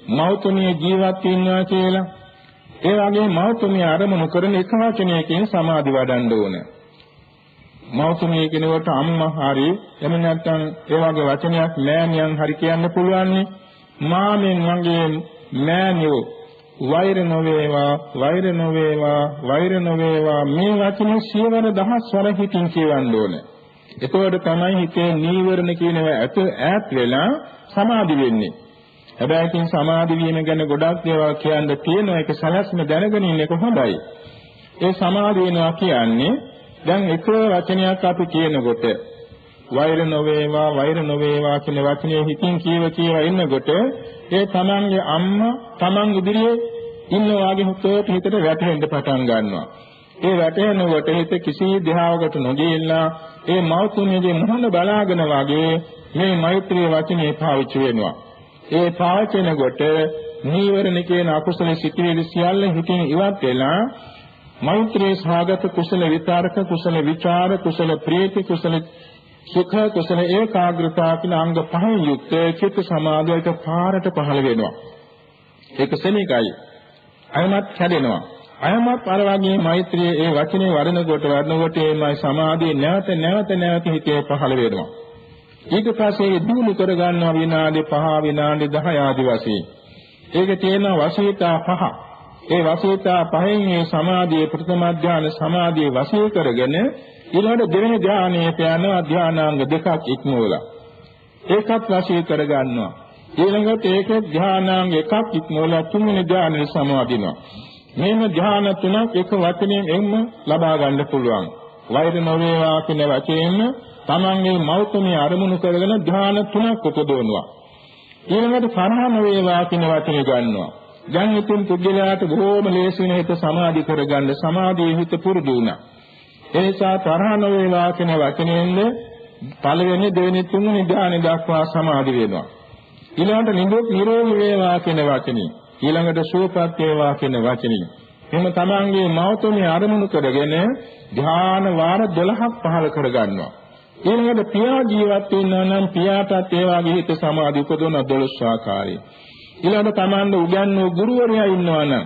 මෞතුමිය ජීවත් වෙනවා කියලා. ඒ වගේ මෞතුමිය අරමුණු කරන එක වචනයකින් සමාධි වඩන්න ඕන. මෞතුමිය කෙනෙකුට අම්මා හරි එහෙම නැත්නම් ඒ වගේ වචනයක් මෑණියන් හරි කියන්න පුළුවන් නේ. මාමෙන් මගේ මෑණියෝ වෛර නොවේවා වෛර නොවේවා වෛර නොවේවා මේ වචන සියවර දහස් වර හිතින් කියවන්න ඕනේ. එතකොට තමයි හිතේ නීවරණ කියනවා ඈත් වෙලා සමාධි වෙන්නේ. හැබැයි ඉතින් සමාධි වීම ගැන ගොඩක් දේවල් කියන්න තියෙනවා. ඒක සලස්ම දැනගෙන ඉන්න එක හොඳයි. ඒ සමාධි වෙනවා කියන්නේ දැන් එක වචනයක් අපි කියනකොට වෛර නොවේවා කියන වචනේ හිතින් කියව ඉන්නකොට ඒ තමන්ගේ අම්මා තමන් ඉදිරියේ ඉන්නවාගේ හොතට හිතට වැටෙන්න පටන් ගන්නවා. ඒ වැටෙනකොට හිත කිසි දිහාවකට නොගියලා ඒ මෞතුමියගේ මුහුණ බලාගෙන වගේ මේ මෛත්‍රී වචනේ පාවිච්චි වෙනවා. ඒ පාවිච්චි වෙනකොට නීවරණ කියන අකුසල සිතිවිලි සියල්ල හිතින් ඉවත් වෙලා මෛත්‍රී සාගත කුසල විතරක කුසල විචාර කුසල ප්‍රීති කුසල සුඛ කුසල ඒකාග්‍රතාව කියන අංග පහෙන් යුක්ත චිත්ත සමාධියට පාරට පහළ වෙනවා. ඒක සෙනෙකයි. අයමත් කැඩෙනවා. අයමත් අර වගේ මෛත්‍රිය ඒ වචනේ වඩනකොට මේ සමාධිය නැවත හිතේ පහළ වෙනවා. ඊට පස්සේ දිනු කර ගන්නවා විනාඩි 5 විනාඩි 10 ආදී වශයෙන්. ඒක තියෙන වශීතා 5. ඒ වශීතා 5න් මේ සමාධියේ ප්‍රථම ධානය සමාධියේ වශී කරගෙන ඊළඟ දෙවෙනි ධානයේ යනවා ධානාංග දෙකක් ඉක්මවලා. ඒකත් වශී කර ගන්නවා. ඊළඟට ඒකේ ධානාංග එකක් ඉක්මවලා තුන්වෙනි ධානයේ සමාදිනවා. මේම ධාන තුනක් එක වචනයෙන් එන්න ලබා ගන්න පුළුවන්. වෛර නොවේවා කියන වචනයෙන් තමන්ගේ මෞතුමිය අරමුණු කරගෙන ධාන තුනක් උපදවනවා. ඊළඟට තරහ නොවේවා කියන වචනේ ගන්නවා. දැන් ඉතින් පුද්ගලයාට බොහෝම ලේසියෙන් හිත සමාධි කරගන්න සමාධියේ හිත පුරුදු වුණා. ඒ නිසා තරහ නොවේවා කියන වචනයෙන් පළවෙනි දෙවෙනි තුන්වෙනි ධානය දක්වා සමාධි වෙනවා. ඊළඟට නිරෝගී වේවා කියන වචනේ ඊළඟට සුවපත් වේවා කියන වචනේ එහෙම තමන්ගේ මෞතුමිය අරමුණු කරගෙන ධ්‍යාන වාර 12ක් පහළ කරගන්නවා. ඊළඟට පියා ජීවත් වෙනවා නම් පියාටත් ඒ වගේ හිත සමාධි උපදවන 12 ආකාරයි. ඊළඟට තමන්ගේ උගන්වූ ගුරුවරයා ඉන්නවා නම්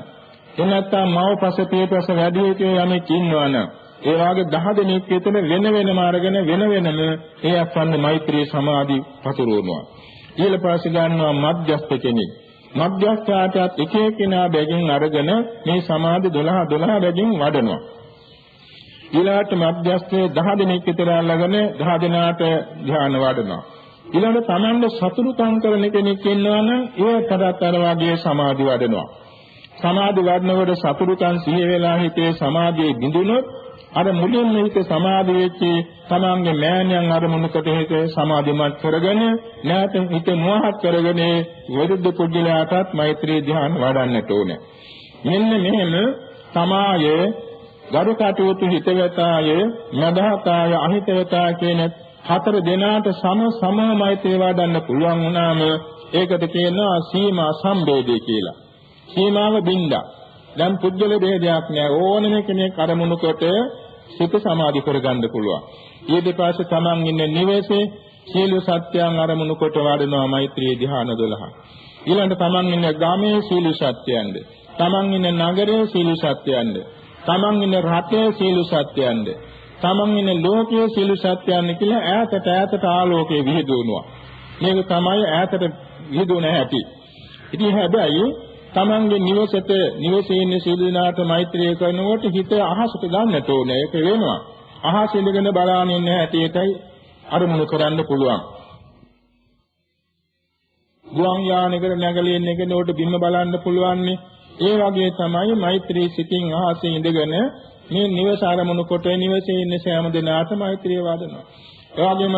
එනත්තම් මව්පස පියපස වැඩි හිටියෝ යමෙක් ඉන්නවා නම් ඒ වගේ 10 දෙනෙක් විතර වෙන වෙනම අරගෙන වෙන වෙනම ඒ අපන්න මෛත්‍රී සමාධි පතුරවනවා. ඊළ පස්සේ ගන්නවා මධ්‍යස්ථ කෙනෙක්. මධ්‍යස්ථාටත් එක එකිනා බැගින් අරගෙන මේ සමාධි 12 බැගින් වඩනවා. ඊළාට මධ්‍යස්ථයේ 10 දෙනෙක් විතර අල්ලගෙන 10 දෙනාට ධ්‍යාන වඩනවා. ඊළඟ තමන්ගේ සතුටුකම් කරන කෙනෙක් ඉන්නවා නම් ඒකටත් අර වගේ සමාධි වඩනවා. සමාධි වඩනකොට සතුටුකම් සිහි වෙලා හිතේ සමාධියේ බිඳුනොත් අර මුලින්ම හිත සමාධි වෙච්චි තමන්ගේ මෑණියන් අරමුණු කොට හිත සමාධිමත් කරගෙන නැවත හිත මොහත් කරගෙන විරුද්ධ කුජලයාටත් මෛත්‍රී ධ්‍යාන වඩන්නට ඕනේ. මෙන්න මෙහෙම සමායේ ගරු කටයුතු හිතවතාය මදහතාය අහිතවතාය කියන හතර දෙනාට සම මෛත්‍රී වඩන්න පුළුවන් වුණාම ඒකට කියනවා සීමා සම්බේධය කියලා. සීමාව බින්දා. දැන් පුද්ගල ભેදයක් නෑ ඕනම කෙනෙක් අරමුණු කොට සිත සමාධි කරගන්න පුළුවන්. ඊට පස්සේ තමන් ඉන්න නිවසේ සීල සත්‍යයන් අරමුණු කොට වඩනවා මෛත්‍රී ධ්‍යාන 12. ඊළඟට තමන් ඉන්න ගාමේ සීල සත්‍යයන්ද, තමන් ඉන්න නගරයේ සීල සත්‍යයන්ද, තමන් ඉන්න රටේ සීල සත්‍යයන්ද, තමන් ඉන්න ලෝකයේ සීල සත්‍යයන් කියලා ඈතට ආලෝකයේ විහිදුවනවා. මේක තමයි ඈතට විහිදුවන හැටි. ඉතින් හැබැයි තමන්ගේ නිවසේ ඉන්න සීලනාට මෛත්‍රිය කරනකොට හිත අහසට ගන්නට ඕනේ. ඒක වෙනවා. අහස ඉඳගෙන බලාගෙන ඉන්න හැටියටයි අරමුණු කරන්න පුළුවන්. ගුවන් යානයකට නැගලා ඉන්න කෙනෙකුට බිම බලන්න පුළුවන්නේ. ඒ වගේ තමයි මෛත්‍රී සිතින් අහසේ ඉඳගෙන මේ නිවස අරමුණු කොට නිවසේ ඉන්න සෑම දෙනාට මෛත්‍රිය වඩනවා. ඒ වගේම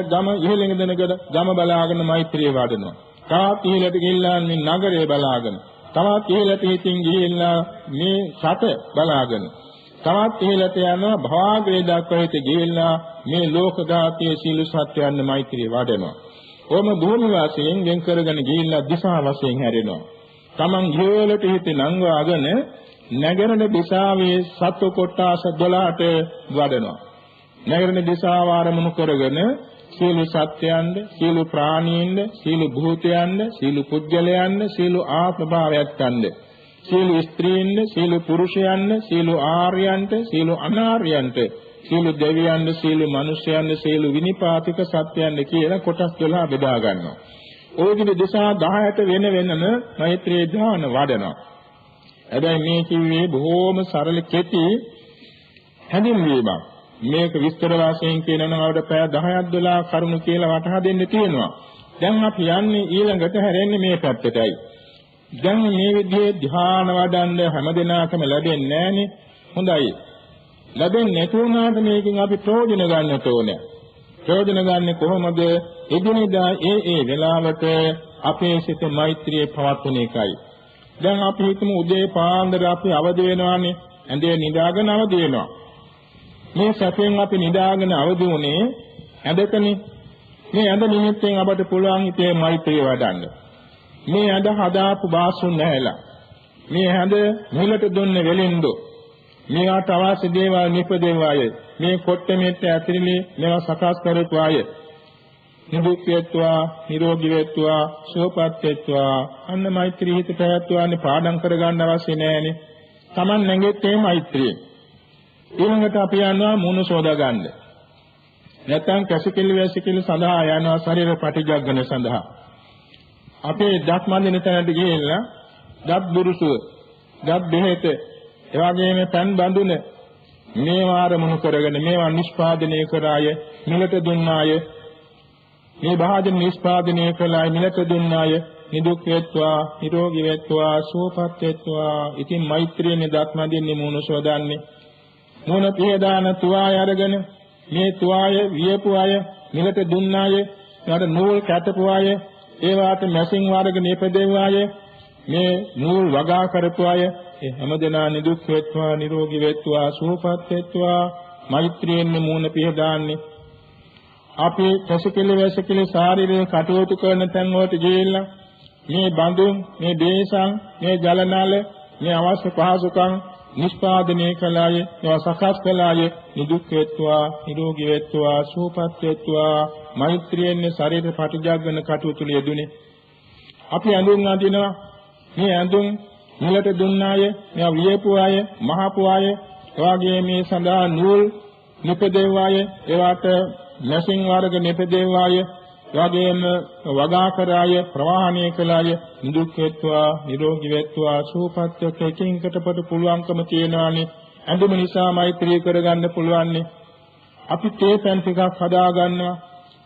ගම ඉහළින් ඉඳගෙන ගම බලාගෙන මෛත්‍රිය වඩනවා. තවත් ඉහළට ගිහිල්ලා මේ නගරය බලාගෙන, තවත් ඉහළට හිතින් ගිහිල්ලා මේ රට බලාගෙන, තවත් ඉහළට යනවා භාග්‍රේ දක්වා හිත ගිහිල්ලා මේ ලෝක ධාතයේ සීල සත්‍යයන් මෛත්‍රිය වඩනවා. ඕම භූමි වාසයෙන් වෙන් කරගෙන ගිහිල්ලා දිශා වශයෙන් හැරෙනවා. තමන් ඉහළට හිත නංවාගෙන නැගරණ දිශාවේ සත්ව කොට්ටාස 12ට වඩනවා. නැගරණ දිශාව ආරමුණු කරගෙන සීල සත්‍යයන්ද, සීල ප්‍රාණීන්ද, සීල භූතයන්ද, සීල පුජ්‍යලයන්ද, සීල ආත්මභාවයන්ද, සීල ස්ත්‍රීන්ද, සීල පුරුෂයන්ද, සීල ආර්යයන්ට, සීල අනාර්යයන්ට, සීල දෙවියන්ද, සීල මනුෂ්‍යයන්ද, සීල විනිපාතික සත්‍යයන්ද කියලා කොටස් 12 බෙදා ගන්නවා. ඔය විදිහ දිශා 10ට වෙන වෙනම මෛත්‍රී ධ්‍යාන වඩනවා. හැබැයි මේ කිව්වේ බොහෝම සරල කෙටි හැඳින්වීමක්. මේක විස්තර වශයෙන් කියනවා අපිට පැය 10ක් 12 කරුණු කියලා වටහා දෙන්න තියෙනවා. දැන් අපි යන්නේ ඊළඟට හැරෙන්නේ මේ පැත්තටයි. දැන් මේ විදිහේ ධ්‍යාන වඩන්න හැමදෙනාටම ලැබෙන්නේ නැහනේ. හොඳයි. ලැබෙන්නේ නැති වුණාට මේකෙන් අපි ප්‍රයෝජන ගන්නට ඕනේ. ප්‍රයෝජන ගන්න කොහොමද? එදිනෙදා ඒ වෙලාවට අපේ සිත මෛත්‍රියේ පවත්වන එකයි. දැන් අපි හිතමු උදේ පාන්දර අපි අවදි වෙනවානේ. ඇඳේ නිදාගෙන අවදි වෙනවා. මේ සැපෙන් අපි නිදාගෙන අවදි වුණේ ඇඳකනේ. මේ ඇඳ නිමිත්තෙන් අපට පුළුවන් හිතේ මෛත්‍රිය වඩන්න. මේ ඇඳ හදාපු බාසුන් නැහැලා. මේ ඇඳ මුලට දුන්නේ වෙලින්දෝ. මේවට අවශ්‍ය දේවල් නිපදෙවය. මේ කොට්ටෙ මෙට්ට ඇතිරිලි මේවා සකස් කරපු අය. නිදුක් වේත්වා, නිරෝගී වේත්වා, සුවපත් වේත්වා. අන්න මෛත්‍රී හිත පැවැත්වන්නේ පාඩම් කරගන්න අවශ්‍ය නැහැනේ. Taman නැගෙත් මේ මෛත්‍රිය. ඊළඟට අපි යනවා මුණ සෝදා ගන්න. නැත්නම් කැසිකිලි වැසිකිලි සඳහා යනවා ශරීර පටිජග්ගන සඳහා. අපේ දත් මන්දින තැනට ගිහිල්ලා දත් බුරුසුව, දත් බෙහෙත, එවාගෙම පන් බඳුන මේවා ආරමුණු කරගෙන මේවා නිෂ්පාදනය කරාය, මිලට දුන්නාය. මේ භාජන නිෂ්පාදනය කළාය, මිලට දුන්නාය. නිදුක් වේත්වා, නිරෝගී වේත්වා, සුවපත් වේත්වා. ඉතින් මෛත්‍රියනේ දත් මන්දින්නේ මුණ සෝදන්නේ. මුණ පියදාන තුවාය අරගෙන මේ තුවාය වියපු අය, මිලට දුන්නාය. ඊට නූල් කැටපු අය, ඒවාට මැසින් වර්ග නිපදෙව්වාය. මේ නූල් වගා කරපු අය හැමදෙනා නිදුක් වේත්වා, නිරෝගී වේත්වා, සුවපත් වේත්වා. මෛත්‍රියෙන් මූණ පිහදාන්නේ. අපි කැසිකිලි වැසිකිලි ශාරීරික කටයුතු කරන තැන් වලට ගිහිල්ලා මේ බඳුන්, මේ දේශං, මේ ජලනාල, මේ අවශ්‍ය පහසුකම් නිෂ්පාදනය කළාය, ඒවා සකස් කළාය. නිදුක් වේත්වා, නිරෝගී වේත්වා, සුවපත් වේත්වා. මෛත්‍රියෙන් ශරීර පටිජග්ගන කටයුතු යෙදුනේ. අපි ඇඳුම් අඳිනවා. මේ ඇඳුම් මිලට දුන්නාය, මේවා වියපු අය, මහපු අය, එවාගේ මේ සඳහා නූල් නිපදෙව්වාය, ඒවට මැෂින් වර්ග නිපදෙව්වාය, එවාගේම වගා කරාය, ප්‍රවාහණය කළාය. නිදුක් වේත්වා, නිරෝගී වේත්වා, සුවපත් වේත්වා. එකින්කටපට පුළුවන්කම තියනවානේ. ඇඳුම නිසා මෛත්‍රී කරගන්න පුළුවන්නේ. අපි තේ පැන් ටිකක් හදා ගන්නවා.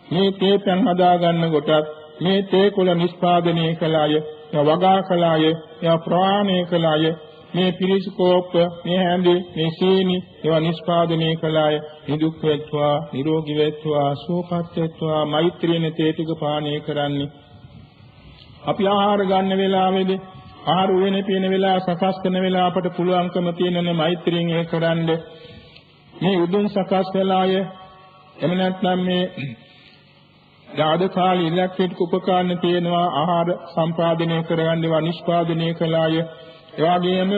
මේ තේ පැන් හදා ගන්න කොටත් මේ තේ කුල නිෂ්පාදනය කළාය, වගා කළාය, ප්‍රවාහණය කළාය. මේ පිරිසිකෝප්ප, මේ හැඳි, මේ සීනි ඒවා නිෂ්පාදනය කළාය. නිදුක් වේත්වා, නිරෝගී වේත්වා, සුවපත් වේත්වා. මෛත්‍රියනේ තේ ටික පානය කරන්නේ. අපි ආහාර ගන්න වෙලාවේදී ආහාර වෙන පින වෙලාව සකස් කරන වෙලාව අපට පුළුවන්කම තියෙනනේ මෛත්‍රියෙන් ඒ කරන්න. මේ උදුන් සකස් කළාය. එම නැත්නම් මේ ආද කාලේ ඉලක්කයට උපකරණ තියෙනවා ආහාර සම්පාදනය කරගන්න ඒවා නිෂ්පාදනය කළාය. එවාගෙම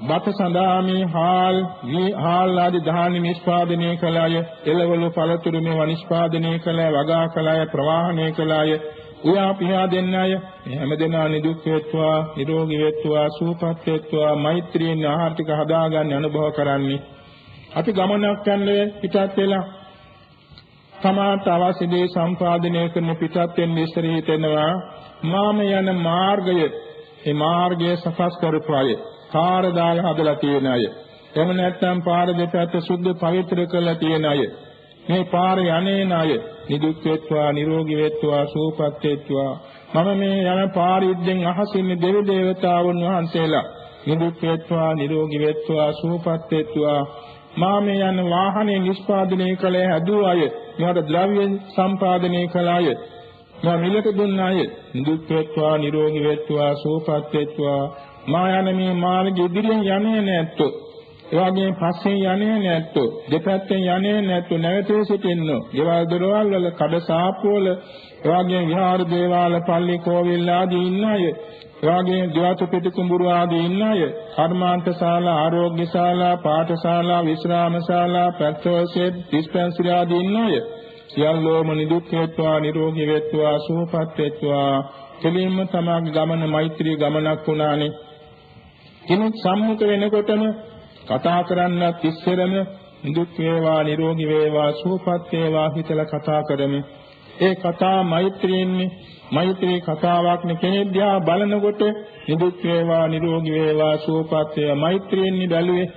බත සඳහා මේ හාල් ආදී ධාන්‍ය නිෂ්පාදනය කළාය. එළවලු පළතුරු මේවා නිෂ්පාදනය කළාය, වගා කළාය, ප්‍රවාහණය කළාය. උයා පියා දෙන්නය හැමදෙනා නිදුක් වේත්වා, නිරෝගී වේත්වා, සුවපත් වේත්වා. මෛත්‍රියෙන් ආහාර ටික හදාගන්න අනුභව කරන්නේ. අපි ගමනක් යන්නේ පිටත් වෙලා සමාත අවශ්‍ය දේ සම්පාදනය කරන පිටත් වෙන ඉස්සර හිතෙනවා මාම යන මාර්ගය, ඒ මාර්ගය සකස් කරපු අය, කාර්ය දාලා හදලා තියෙන අය, එහෙම නැත්නම් පාර දෙපැත්ත සුද්ධ පවිත්‍ර කරලා තියෙන අය, මේ පාරේ යන්නේ අය නිදුක් වේත්වා, නිරෝගී වේත්වා, සුවපත් වේත්වා. මම මේ යන පාරිද්දෙන් අහසින් දෙවි දේවතාවුන් වහන්සේලා නිදුක් වේත්වා, නිරෝගී වේත්වා, සුවපත් වේත්වා. මා මේ යන වාහනේ නිෂ්පාදනය කළ හැදූ අය, මේවට ද්‍රව්‍ය සම්පාදනය කළ අය, මා මිලට දුන්න අය නිදුක් වේත්වා, නිරෝගී වේත්වා, සුවපත් වේත්වා. මා යන මේ මාර්ගය ඉදිරියෙන් යන්නේ නැත්තෝ, එවාගෙන් පස්සේ යන්නේ නැත්තෝ, දෙපැත්තෙන් යන්නේ නැත්තෝ නැවතී සිටින්නෝ. ගෙවල් දොරවල් වල, කඩ සාප්පු වල, එවාගෙන් විහාර දේවාල, පල්ලි කෝවිල් ආදී ඉන්න අය, එවාගෙන් ද්වාත පිටු කුඹුරු ආදී ඉන්න අය, කර්මාන්ත ශාලා, ආරෝග්‍ය ශාලා, පාඨශාලා, විශ්‍රාම ශාලා, පැත්තෝසෙත්, ඩිස්පෙන්සරි ආදී ඉන්න අය සියල්ලෝම නිදුක් වේත්වා, නිරෝගී වේත්වා, සුවපත් වේත්වා. කෙලින්ම තමගේ ගමන මෛත්‍රී ගමනක් වුණානේ. කෙනෙක් සම්මුඛ වෙනකොටම කතා කරන්නත් ඉස්සරම නිදුක් වේවා, නිරෝගී වේවා, සුවපත් වේවා හිතලා කතා කරමු. ඒ කතා මෛත්‍රියෙන්නේ. මෛත්‍රී කතාවක් නේ. කෙනෙක් දිහා බලනකොට නිදුක් වේවා, නිරෝගී වේවා, සුවපත් වේවා මෛත්‍රියෙන්නේ බැලුවේ.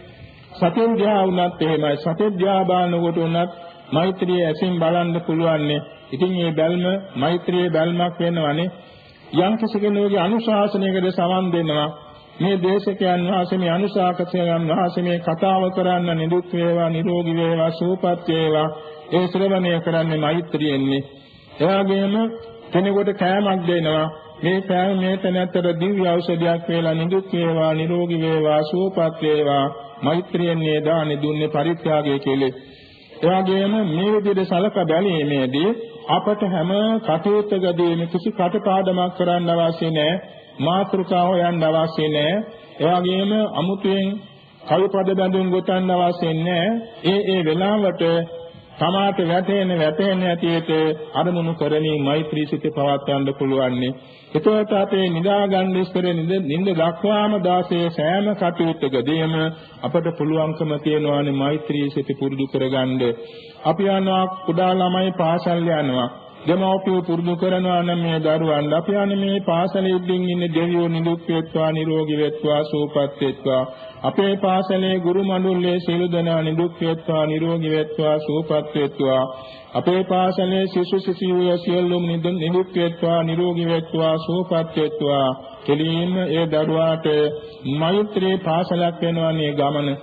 සතෙන් දිහා වුණත් එහෙමයි. සතෙන් දිහා බලනකොට උනත් මෛත්‍රිය ඇසින් බලන්න පුළුවන්නේ. ඉතින් මේ බැල්ම මෛත්‍රියේ බැල්මක් වෙනවනේ. යම් කෙනෙකුගේ අනුශාසනයකට සමන් දෙනවා. මේ දේශකයන් වහන්සේ, මේ අනුශාසකයන් වහන්සේ මේ කතාව කරන්න නිදුක් වේවා, නිරෝගී වේවා, සුවපත් වේවා. ඒ ශ්‍රවණය කරන්නේ මෛත්‍රියෙන්නේ. එවාගෙම කෙනෙකුට කෑමක් දෙනවා. මේ කෑම මේ තැනතර දිව්‍ය ඖෂධයක් වේලා නිදුක් වේවා, නිරෝගී වේවා, සුවපත් වේවා. මෛත්‍රියෙන් මේ දානි දුන්නේ පරිත්‍යාගය කියලා. එවාගෙම මේ විදිහට සලක බැලීමේදී අපට හැම කටයුත්තකදීම කිසි කටපාඩමක් කරන්න අවශ්‍ය නැහැ. මාතෘකාව හොයන්න අවශ්‍ය නැහැ. එවාගෙම අමුතුවෙන් කල්පද බඳුන් ගොතන්න අවශ්‍ය නැහැ. ඒ වෙලාවට තමාට වැටෙන ඇතියට අරමුණු කරමින් මෛත්‍රී සිත පවත්වන්න පුළුවන්. එතකොට අපේ නිදාගන්න ඉස්සර නිින්ද දක්වාම දාසේ සෑම කටයුත්තකදීම අපට පුළුවන්කම තියෙනවානේ මෛත්‍රී සිත පුරුදු කරගන්න. අපි යනවා කුඩා ළමයි පාසල් යනවා. දෙමව්පියෝ පුරුදු කරනවා නම් මේ දරුවන් අපි යන්නේ මේ පාසලේ ඉන්න දෙවියෝ නිදුක් වේත්වා, නිරෝගී වේත්වා, සුවපත් වේත්වා. අපේ පාසලේ ගුරු මණ්ඩලයේ සියලු දෙනා නිදුක් වේත්වා, නිරෝගී වේත්වා, සුවපත් වේත්වා. අපේ පාසලේ සිසු සිසුවියෝ සියලුම නිදුක් වේත්වා, නිරෝගී වේත්වා, සුවපත් වේත්වා. කෙලින්ම ඒ දරුවාට මෛත්‍රී පාසලක් වෙනවානේ ගමන.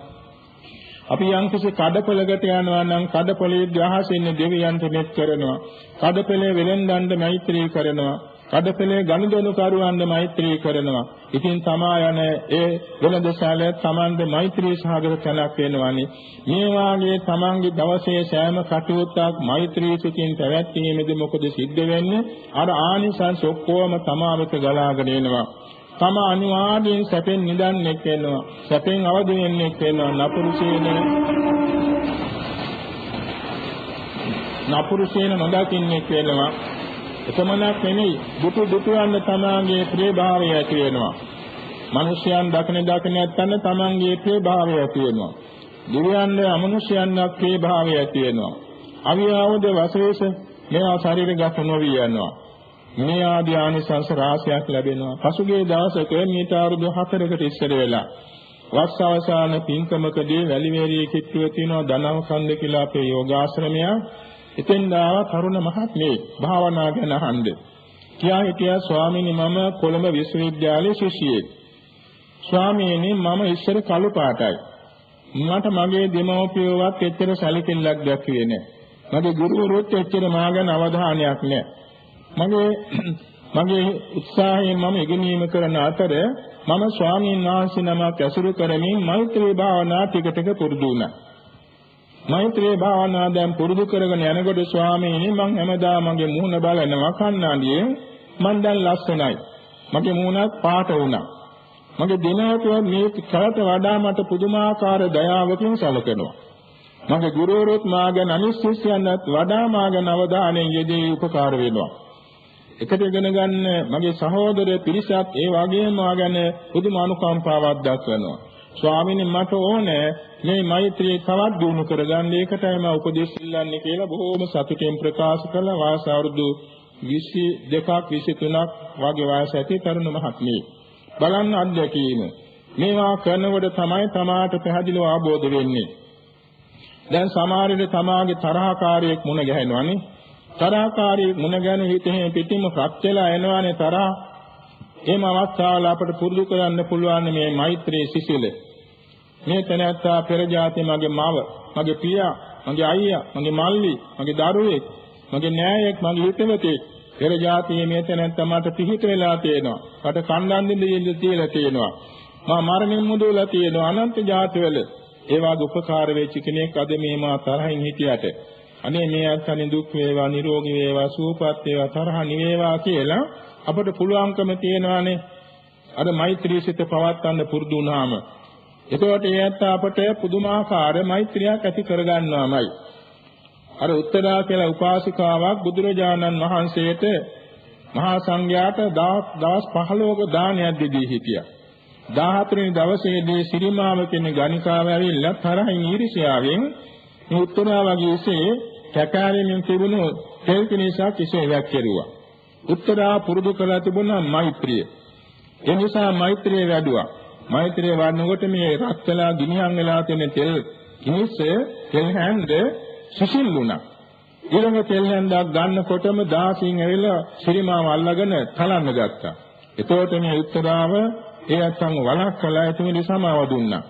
අපි යම්කිසි කඩපලකට යනවා නම් කඩපලේ ගහසින්න දෙවියන්ට මෙත් කරනවා. කඩපලේ වෙලෙන්දන්ට මෛත්‍රී කරනවා. කඩපලේ ගනුදෙනු කරුවන්ට මෛත්‍රී කරනවා. ඉතින් තමා යන ඒ වෙළඳසාලේ තමන්ට මෛත්‍රී සහගත තැනක් වෙනවානේ. මේ වාගේ තමන්ගේ දවසේ සෑම කටයුත්තක් මෛත්‍රී සිතින් පැවැත්වීමේදී මොකද සිද්ධ වෙන්නේ? අර ආනිසංස ඔක්කොම තමා වෙත ගලාගෙන එනවා. තම අනිවාර්යෙන් සැපෙන් නිදන්නේ වෙනවා. සැපෙන් අවදි වෙන්නේ වෙනවා. නපුරුසේන නොදකින්නේ වෙනවා. එතමනක් නෙමෙයි දුටු යන්න තමාගේ ප්‍රේභාවය ඇති වෙනවා. මිනිසයන් දකින නැත්නම් තමාගේ ප්‍රේභාවය ඇති වෙනවා. දිව්‍යයන් අමනුෂ්‍යයන්ගේ ප්‍රේභාවය ඇති වෙනවා. අවියාවද වශේෂ මේවා ශරීරගත නොවි යනවා. මේ ආදී ආනිසංස රාශියක් ලැබෙනවා. පසුගිය දවසක මීට අවුරුදු 4කට ඉස්සර වෙලා වස් අවසාන පින්කමකදී වැලිවේරියේ කිට්ටුවේ තියෙන ධනවකන්ද කියලා අපේ යෝගාශ්‍රමය. එතෙන් දාව තරුණ මහත්මයෙක් භාවනා ගැන අහන්නේ. කියා හිටියා ස්වාමීනි මම කොළඹ විශ්වවිද්‍යාලයේ ශිෂ්‍යයෙක්. ස්වාමීනි මම ඉස්සර කළු පාටයි. මට මගේ දෙමව්පියෝවත් එච්චර සැලකිල්ලක් දැක්ුවේ නැහැ. මගේ ගුරුවරුත් එච්චර මා ගැන අවධානයක් නැහැ. මගේ උත්සාහයෙන් මම ඉගෙනීම කරන අතර මම ස්වාමීන් වහන්සේ නමක් ඇසුරු කරමින් මෛත්‍රී භාවනා ටික පුරුදු වුණා. මෛත්‍රී භාවනා දැන් පුරුදු කරගෙන යනකොට ස්වාමීනි මම හැමදාම මගේ මුහුණ බලනවා කණ්ණාඩියෙන් මම දැන් ලස්සනයි. මගේ මුහුණත් පාට වුණා. මගේ දිනවල මේ කරට වඩා මට පුදුමාකාර දයාවකින් සැලකෙනවා. මගේ ගුරුවරුත් මා ගැන අනිත් ශිෂ්‍යයන්ට වඩා මා ගැන අවධානයෙන් යෙදී උපකාර වෙනවා. එකට ඉගෙන ගන්න මගේ සහෝදර පිරිසත් ඒ වගේම මා ගැන පුදුම අනුකම්පාවක් දක්වනවා. ස්වාමීනි මට ඕනේ මේ මෛත්‍රිය තවත් දියුණු කරගන්න ඒකටයි මම උපදෙස් ඉල්ලන්නේ කියලා බොහෝම සතුටින් ප්‍රකාශ කළ වාස අවුරුදු 22ක් 23ක් වගේ වයස ඇති තරුණ මහත්මිය. බලන්න අත්දැකීම. මේවා කරනකොට තමයි තමාට පැහැදිලිව ආબોධ වෙන්නේ. දැන් සමහරවිට තමාගේ තරහකාරයෙක් මුණ ගැහෙනවානේ. තරහකාරී මුණ ගැහෙන හිතේ පිටින්ම ප්‍රත්‍යලා එනවානේ තරහ. එහෙම අවස්ථාවල අපට පුරුදු කරන්න පුළුවන් මේ මෛත්‍රී සිසිල. මේ තැනැත්තා පෙර ජාතේ මගේ මව, මගේ පියා, මගේ අයියා, මගේ මල්ලි, මගේ දරුවෙක්, මගේ නෑයෙක්, මගේ හිතවතෙක්. පෙර ජාතියේ මේ තැනැත්තා මට පිහිට වෙලා තියෙනවා. මට කණ්ඩායම් දෙන්න තියලා තියෙනවා. මා මරණින් මුදවලා තියෙනවා අනන්ත ජාතිවල. ඒ වගේ උපකාර වෙච්ච කෙනෙක් අද මේ මා තරහින් හිටියට. අනේ මේ අත්සනින් දුක් වේවා, නිරෝගී වේවා, සුවපත් වේවා, තරහ නිවේවා කියලා අපට පුළුවන්කම තියෙනවානේ. අර මෛත්‍රී සිත පවත්වන්න පුරුදු වුණාම. එතකොට ඒත් අපට පුදුමාකාර මෛත්‍රියක් ඇති කරගන්නවාමයි. අර උත්තරා කියලා උපාසිකාවක් බුදුරජාණන් වහන්සේට මහා සංඝයාට දවස් 15ක දානයක් දෙදී හිටියා. 14 වෙනි දවසේදී සිරිමාව කියන ගණිකාව ඇවිල්ලා තරහින් ඊර්ෂ්‍යාවෙන් මේ උත්තරා වගේසේ කැකාරෙමින් තිබුණු තෙල් කිනිසක් ඉසේවක් කෙරුවා. උත්තරා පුරුදු කරලා තිබුණා මෛත්‍රිය. ඒ නිසා මෛත්‍රිය වැඩුවා. මෛත්‍රිය වඩනකොට මේ රත් වෙලා ගිනිහන් වෙලා තියෙන තෙල් කිනිස්සේ තෙල් හැන්ද සිසිල් වුණා. ඊළඟ තෙල් හැන්දක් ගන්නකොටම දාසින් ඇවිල්ලා සිරිමාව අල්ලගෙන තලන්න ගත්තා. එතකොට මේ උත්තරාව ඒ අත්සන් වලක් කළා එතුමිට සමාව දුන්නා.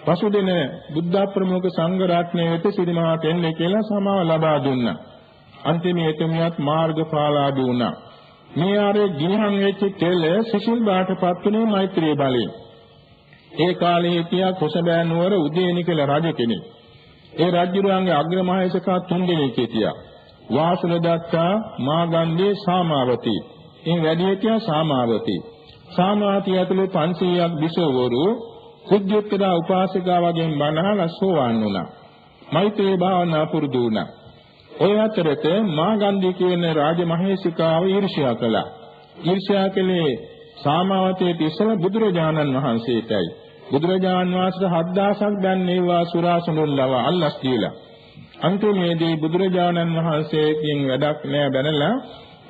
පසුදින බුද්ධ ප්‍රමුඛ සංඝ රත්නයේ වෙත සිරිමාට එන්නේ කියලා සමාව ලබා දුන්නා. අන්තිමේ එතුමියත් මාර්ගඵලාභී වුණා. මේ ආරේ ගිනිහන් වෙච්ච තෙල සිසිල් බාටපත් වුණේ මෛත්‍රී බලයෙන්. ඒ කාලේ හිටියා කොසබෑ නුවර උදේනි කියලා රජ කෙනෙක්. ඒ රජුගේ අග්‍රමහේසකා තුන් දෙනෙක් හිටියා. වාසුල දත්තා, මාගන්ධේ, සාමාවතී. මේ වැඩි හිටියා සාමාවතී. සාමාවතී ඇතුළේ 500ක් බිසවවරු කුජ්ජුත්තර උපාසිකාවගෙන් බණහලා සෝවාන් වුණා. මෛත්‍රී භාවනා පුරුදු වුණා. ඔය අතරත මාගන්ධී කියන රාජමහේසිකාව ඊර්ෂ්‍යා කළා. ඊර්ෂ්‍යා කළේ සාමාවතී තිස්සල බුදුරජාණන් වහන්සේටයි. බුදුරජාණන් වහන්සේ 7000ක් දැන් නේවා සුරාසුනුල්ලව අල්ලස් දීලා. අන්තිමේදී බුදුරජාණන් වහන්සේගෙන් වැඩක් නෑ බැනලා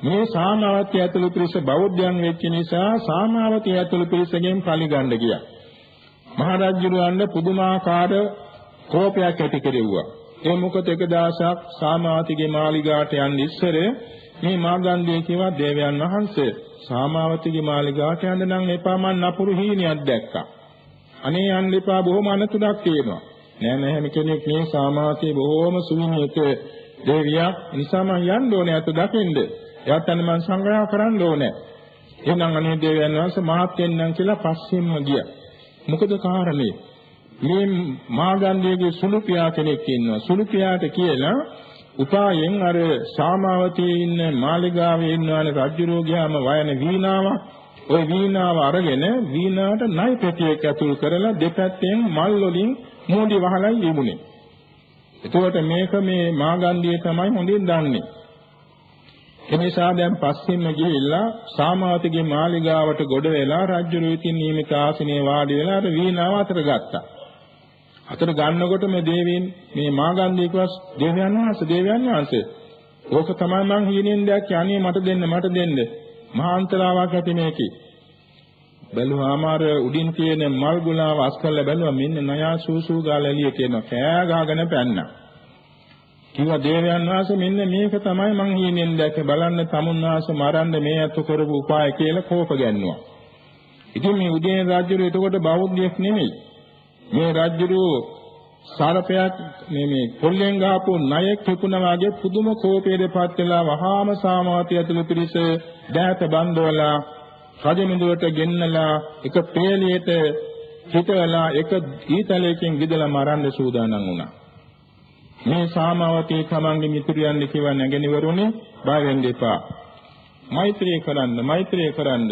මේ සාමාවතී ඇතුළු පිරිස බෞද්ධයන් වෙච්ච නිසා සාමාවතී ඇතුළු පිරිසගෙන් පරිගන්න ගියා. මහරජුරවන්න පුදුමාකාර කෝපයක් ඇති කෙරෙව්වා. ඒ මොකද එක දවසක් සාමාවතීගේ මාලිගාවට යන්න ඉස්සර මේ මාගන්ධය කිව්වා දේවයන් වහන්සේ සාමාවතීගේ මාලිගාවට යන්න නම් එපා මන් නපුරු හීනයක් දැක්කා. අනේ යන්න එපා බොහොම අනතුරක් තියෙනවා. නෑ හැම කෙනෙක් මේ සාමාවතී බොහොම සුවිනීත දේවියක් නිසා මම යන්න ඕනේ අත දකින්න. එයාට අන්න මම සංග්‍රහ කරන්න ඕනේ. එහෙනම් අනේ දේවයන් වහන්සේ මහත් වෙන්නම් කියලා පස්සෙන්ම ගියා. මොකද කාරණේ? මේ මාගන්ධයේ සුළු පියා කෙනෙක් ඉන්නවා. සුළු පියාට කියලා උපායෙන් අර සාමාවතී ඉන්න මාලිගාවේ ඉන්නවනේ රජුරෝ ගියාම වයන වීණාවක්. ওই වීණාව අරගෙන වීණාවට නයි පෙට්ටියක් ඇතුල් කරලා දෙපැත්තෙන් මල් වලින් මෝඩි වහලා යෙමුනේ. එතකොට මේක මේ මාගන්ධිය තමයි හොඳින් දන්නේ. එනිසා දැන් පස්සෙන්ම ගිහිල්ලා සාමාවතීගේ මාලිගාවට ගොඩ වෙලා රජුරෝ ඉතින් නියමිත ආසනයේ වාඩි වෙලා අර වීණාව අතර ගත්තා. අතර ගන්නකොට මේ දේවීන් මේ මාගන්ධිය කිව්වා දේවයන් වහන්සේ ඕක තමයි මං හීනෙන් දැක්කේ අනේ මට දෙන්න මහාන්තරාවක් ඇති මේකේ බැලුවාම අර උඩින් තියෙන මල් ගුලාව අස්කල්ලා බැලුවා මෙන්න නයා සූසූ ගාලා එළිය තියෙනවා කෑ ගහගෙන පැන්නා කිව්වා දේවයන් වහන්සේ මෙන්න මේක තමයි මං හීනෙන් දැක්කේ බලන්න තමුන් වහන්සේ මරන්න මේ අතු කරපු උපාය කියලා කෝප ගැන්නුවා. ඉතින් මේ උදේන රජුරු එතකොට බෞද්ධයෙක් නෙමෙයි. මේ රජුරු සාරපයක් මේ කොල්ලෙන් ගහපු ණයෙක් කිපුණා වගේ පුදුම කෝපයටපත් වෙලා වහාම සාමාවතී ඇතුළු පිරිස දැත බන්දවලා රජමිඳුරට ගෙන්නලා එක පේලියට හිටවලා එක ඊතලයකින් විදලා මරන්න සූදානම් වුණා. මේ සාමාවතී තමන්ගේ මිතුරියන් කිව්ව නැගෙනවරුනේ බය වෙන්න එපා. මෛත්‍රී කරන්න.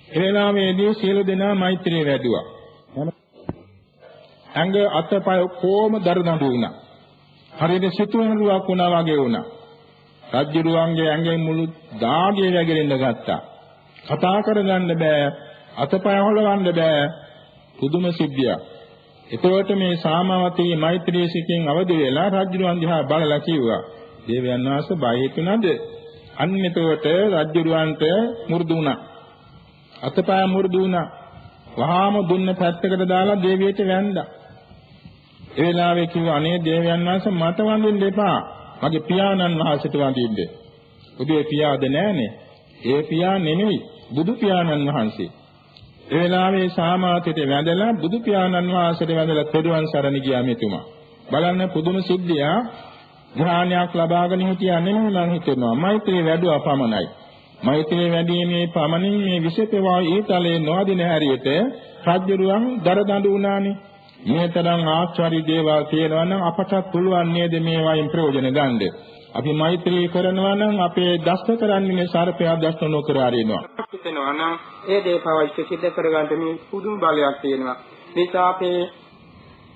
එළාමේදී සියලු දෙනා මෛත්‍රී වැඩුවා. ඇඟ අතපය කොම දරදඬු වුණා. හරියට සිතුවහලුවක් වුණා වගේ වුණා. රජුරුවන්ගේ ඇඟෙන් මුළු දාගිය වැగిරෙන්න ගත්තා. කතා කරගන්න බෑ, අතපය හොලවන්න බෑ. පුදුම සිද්ධියක්. එතකොට මේ සාමාවතී මෛත්‍රී සිතින් අවදි වෙලා රජුරුවන් දිහා බලලා කිව්වා දේවයන් වහන්සේ බය හිතුණාද? අන්න එතකොට රජුරුවන්ට මුරුදු වුණා. අතපය මුරුදු වුණා. වහාම දුන්න පැත්තකට දාලා දේවියට වැන්දා. ඒ වෙලාවේ කිව්වා අනේ දේවයන් වහන්සේ මට වඳින්න එපා. මගේ පියාණන් වහන්සේට වඳින්න. ඔබේ පියාද නෑනේ. ඒ පියා නෙමෙයි බුදු පියාණන් වහන්සේ. ඒ වෙලාවේ සාමාවතීට වැඳලා බුදු පියාණන් වහන්සේට වැඳලා පෙරවන් සරණ ගියා මෙතුමා. බලන්න පුදුම සිද්ධියක්. ධ්‍යානයක් ලබාගෙන හිටියා නෙමෙයි මං හිතනවා. මෛත්‍රී වැඩුවා පමණයි. මෛත්‍රී වැඩිීමේ පමණින් මේ විශේෂවා ඊතලේ නොදින හැරියට රජුරුවන් දරදඬු වුණානේ. මේ තරම් ආචාර්ය දේවල් තියෙනවා නම් අපට පුළුවන් නේද මේ වයින් ප්‍රයෝජන ගන්න. අපි මෛත්‍රී කරනවා නම් අපේ දස්ත කරන්නේ සර්පයා දස්ත නොකර ආරිනවා. හිතනවා නම් ඒ දේ පවයි සිද්ධ කරගන්න මේ පුදුම බලයක් තියෙනවා. නිසා අපේ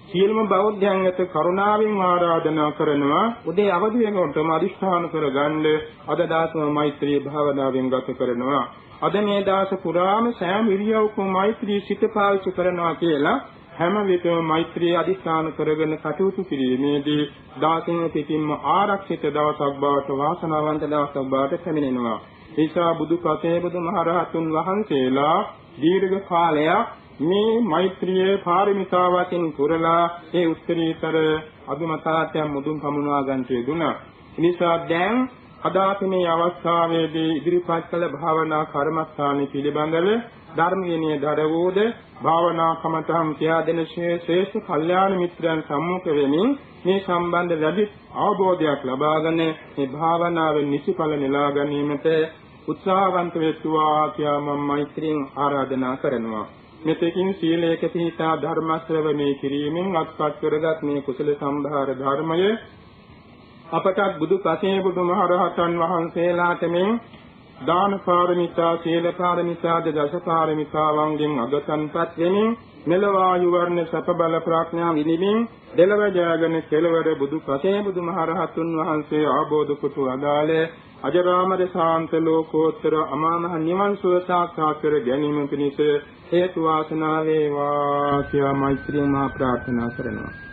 සියලුම බෞද්ධයන් වෙත කරුණාවෙන් ආරාධනා කරනවා උදේ අවදි වෙනකොටම අදිෂ්ඨාන කරගන්න අද දාසම මෛත්‍රී භාවනාවෙන් ගත කරනවා. අද මේ දාස පුරාම සෑම ඉරියව්වකම මෛත්‍රී සිත පාවිච්චි කරනවා කියලා හැම විටම මෛත්‍රී අදිස්ථාන කරගෙන කටයුතු කිරීමේදී දාසින් පිටින්ම ආරක්ෂිත දවසක් බවට වාසනාවන්ත දවසක් බවට පැමිණෙනවා. ඒසා බුදුපසේ බුදුමහරහතුන් වහන්සේලා දීර්ඝ කාලයක් මේ මෛත්‍රියේ පාරමිතාවකින් පුරලා ඒ උත්තරීතර අභිමතාත්‍යම් මුදුන් පමුණවා ගන්නට යෙදුණා. නිසා දැන් අද අපි මේ අවස්ථාවේදී ඉදිරිපත් කළ භාවනා කර්මස්ථාන පිළිබඳව ධර්මයේ දරවෝද භාවනා කමතහම් කියා දෙන ශ්‍රේෂ්ඨ කල්යාණ මිත්‍රයන් සම්මුඛ වෙමින් මේ සම්බන්ධ වැඩි අවබෝධයක් ලබාගෙන මේ භාවනාවෙන් නිසිඵල නෙලා ගැනීමට උත්සාහවන්ත වෙත්වා කියා මම මෛත්‍රියෙන් ආරාධනා කරනවා. මෙතෙකින් සීලයක පිහිටා ධර්ම ශ්‍රවණය කිරීමෙන් අත්පත් කරගත් මේ කුසල සම්භාර ධර්මය අපට බුදු පසේ බුදුමහරහතන් වහන්සේලාට මේ දාන පාරමිතා, සීල පාරමිතා, දස පාරමිතාවන්ගෙන් අගතන්පත් වෙමින් මෙලව ආයු වර්ණ සප බල ප්‍රඥා විදිමින් දෙලව ජයගෙන කෙලවර බුදු පසේ බුදුමහරහතුන් වහන්සේ ආબોධ කොට අදාළේ අජරාමර ශාන්ත ලෝකෝත්තර අමාමහ නිවන් සුව සාක්ෂාත් කර ගැනීම පිණිස හේතු වාසනා වේවා කියා මෛත්‍රියෙන් මා ප්‍රාර්ථනා කරනවා.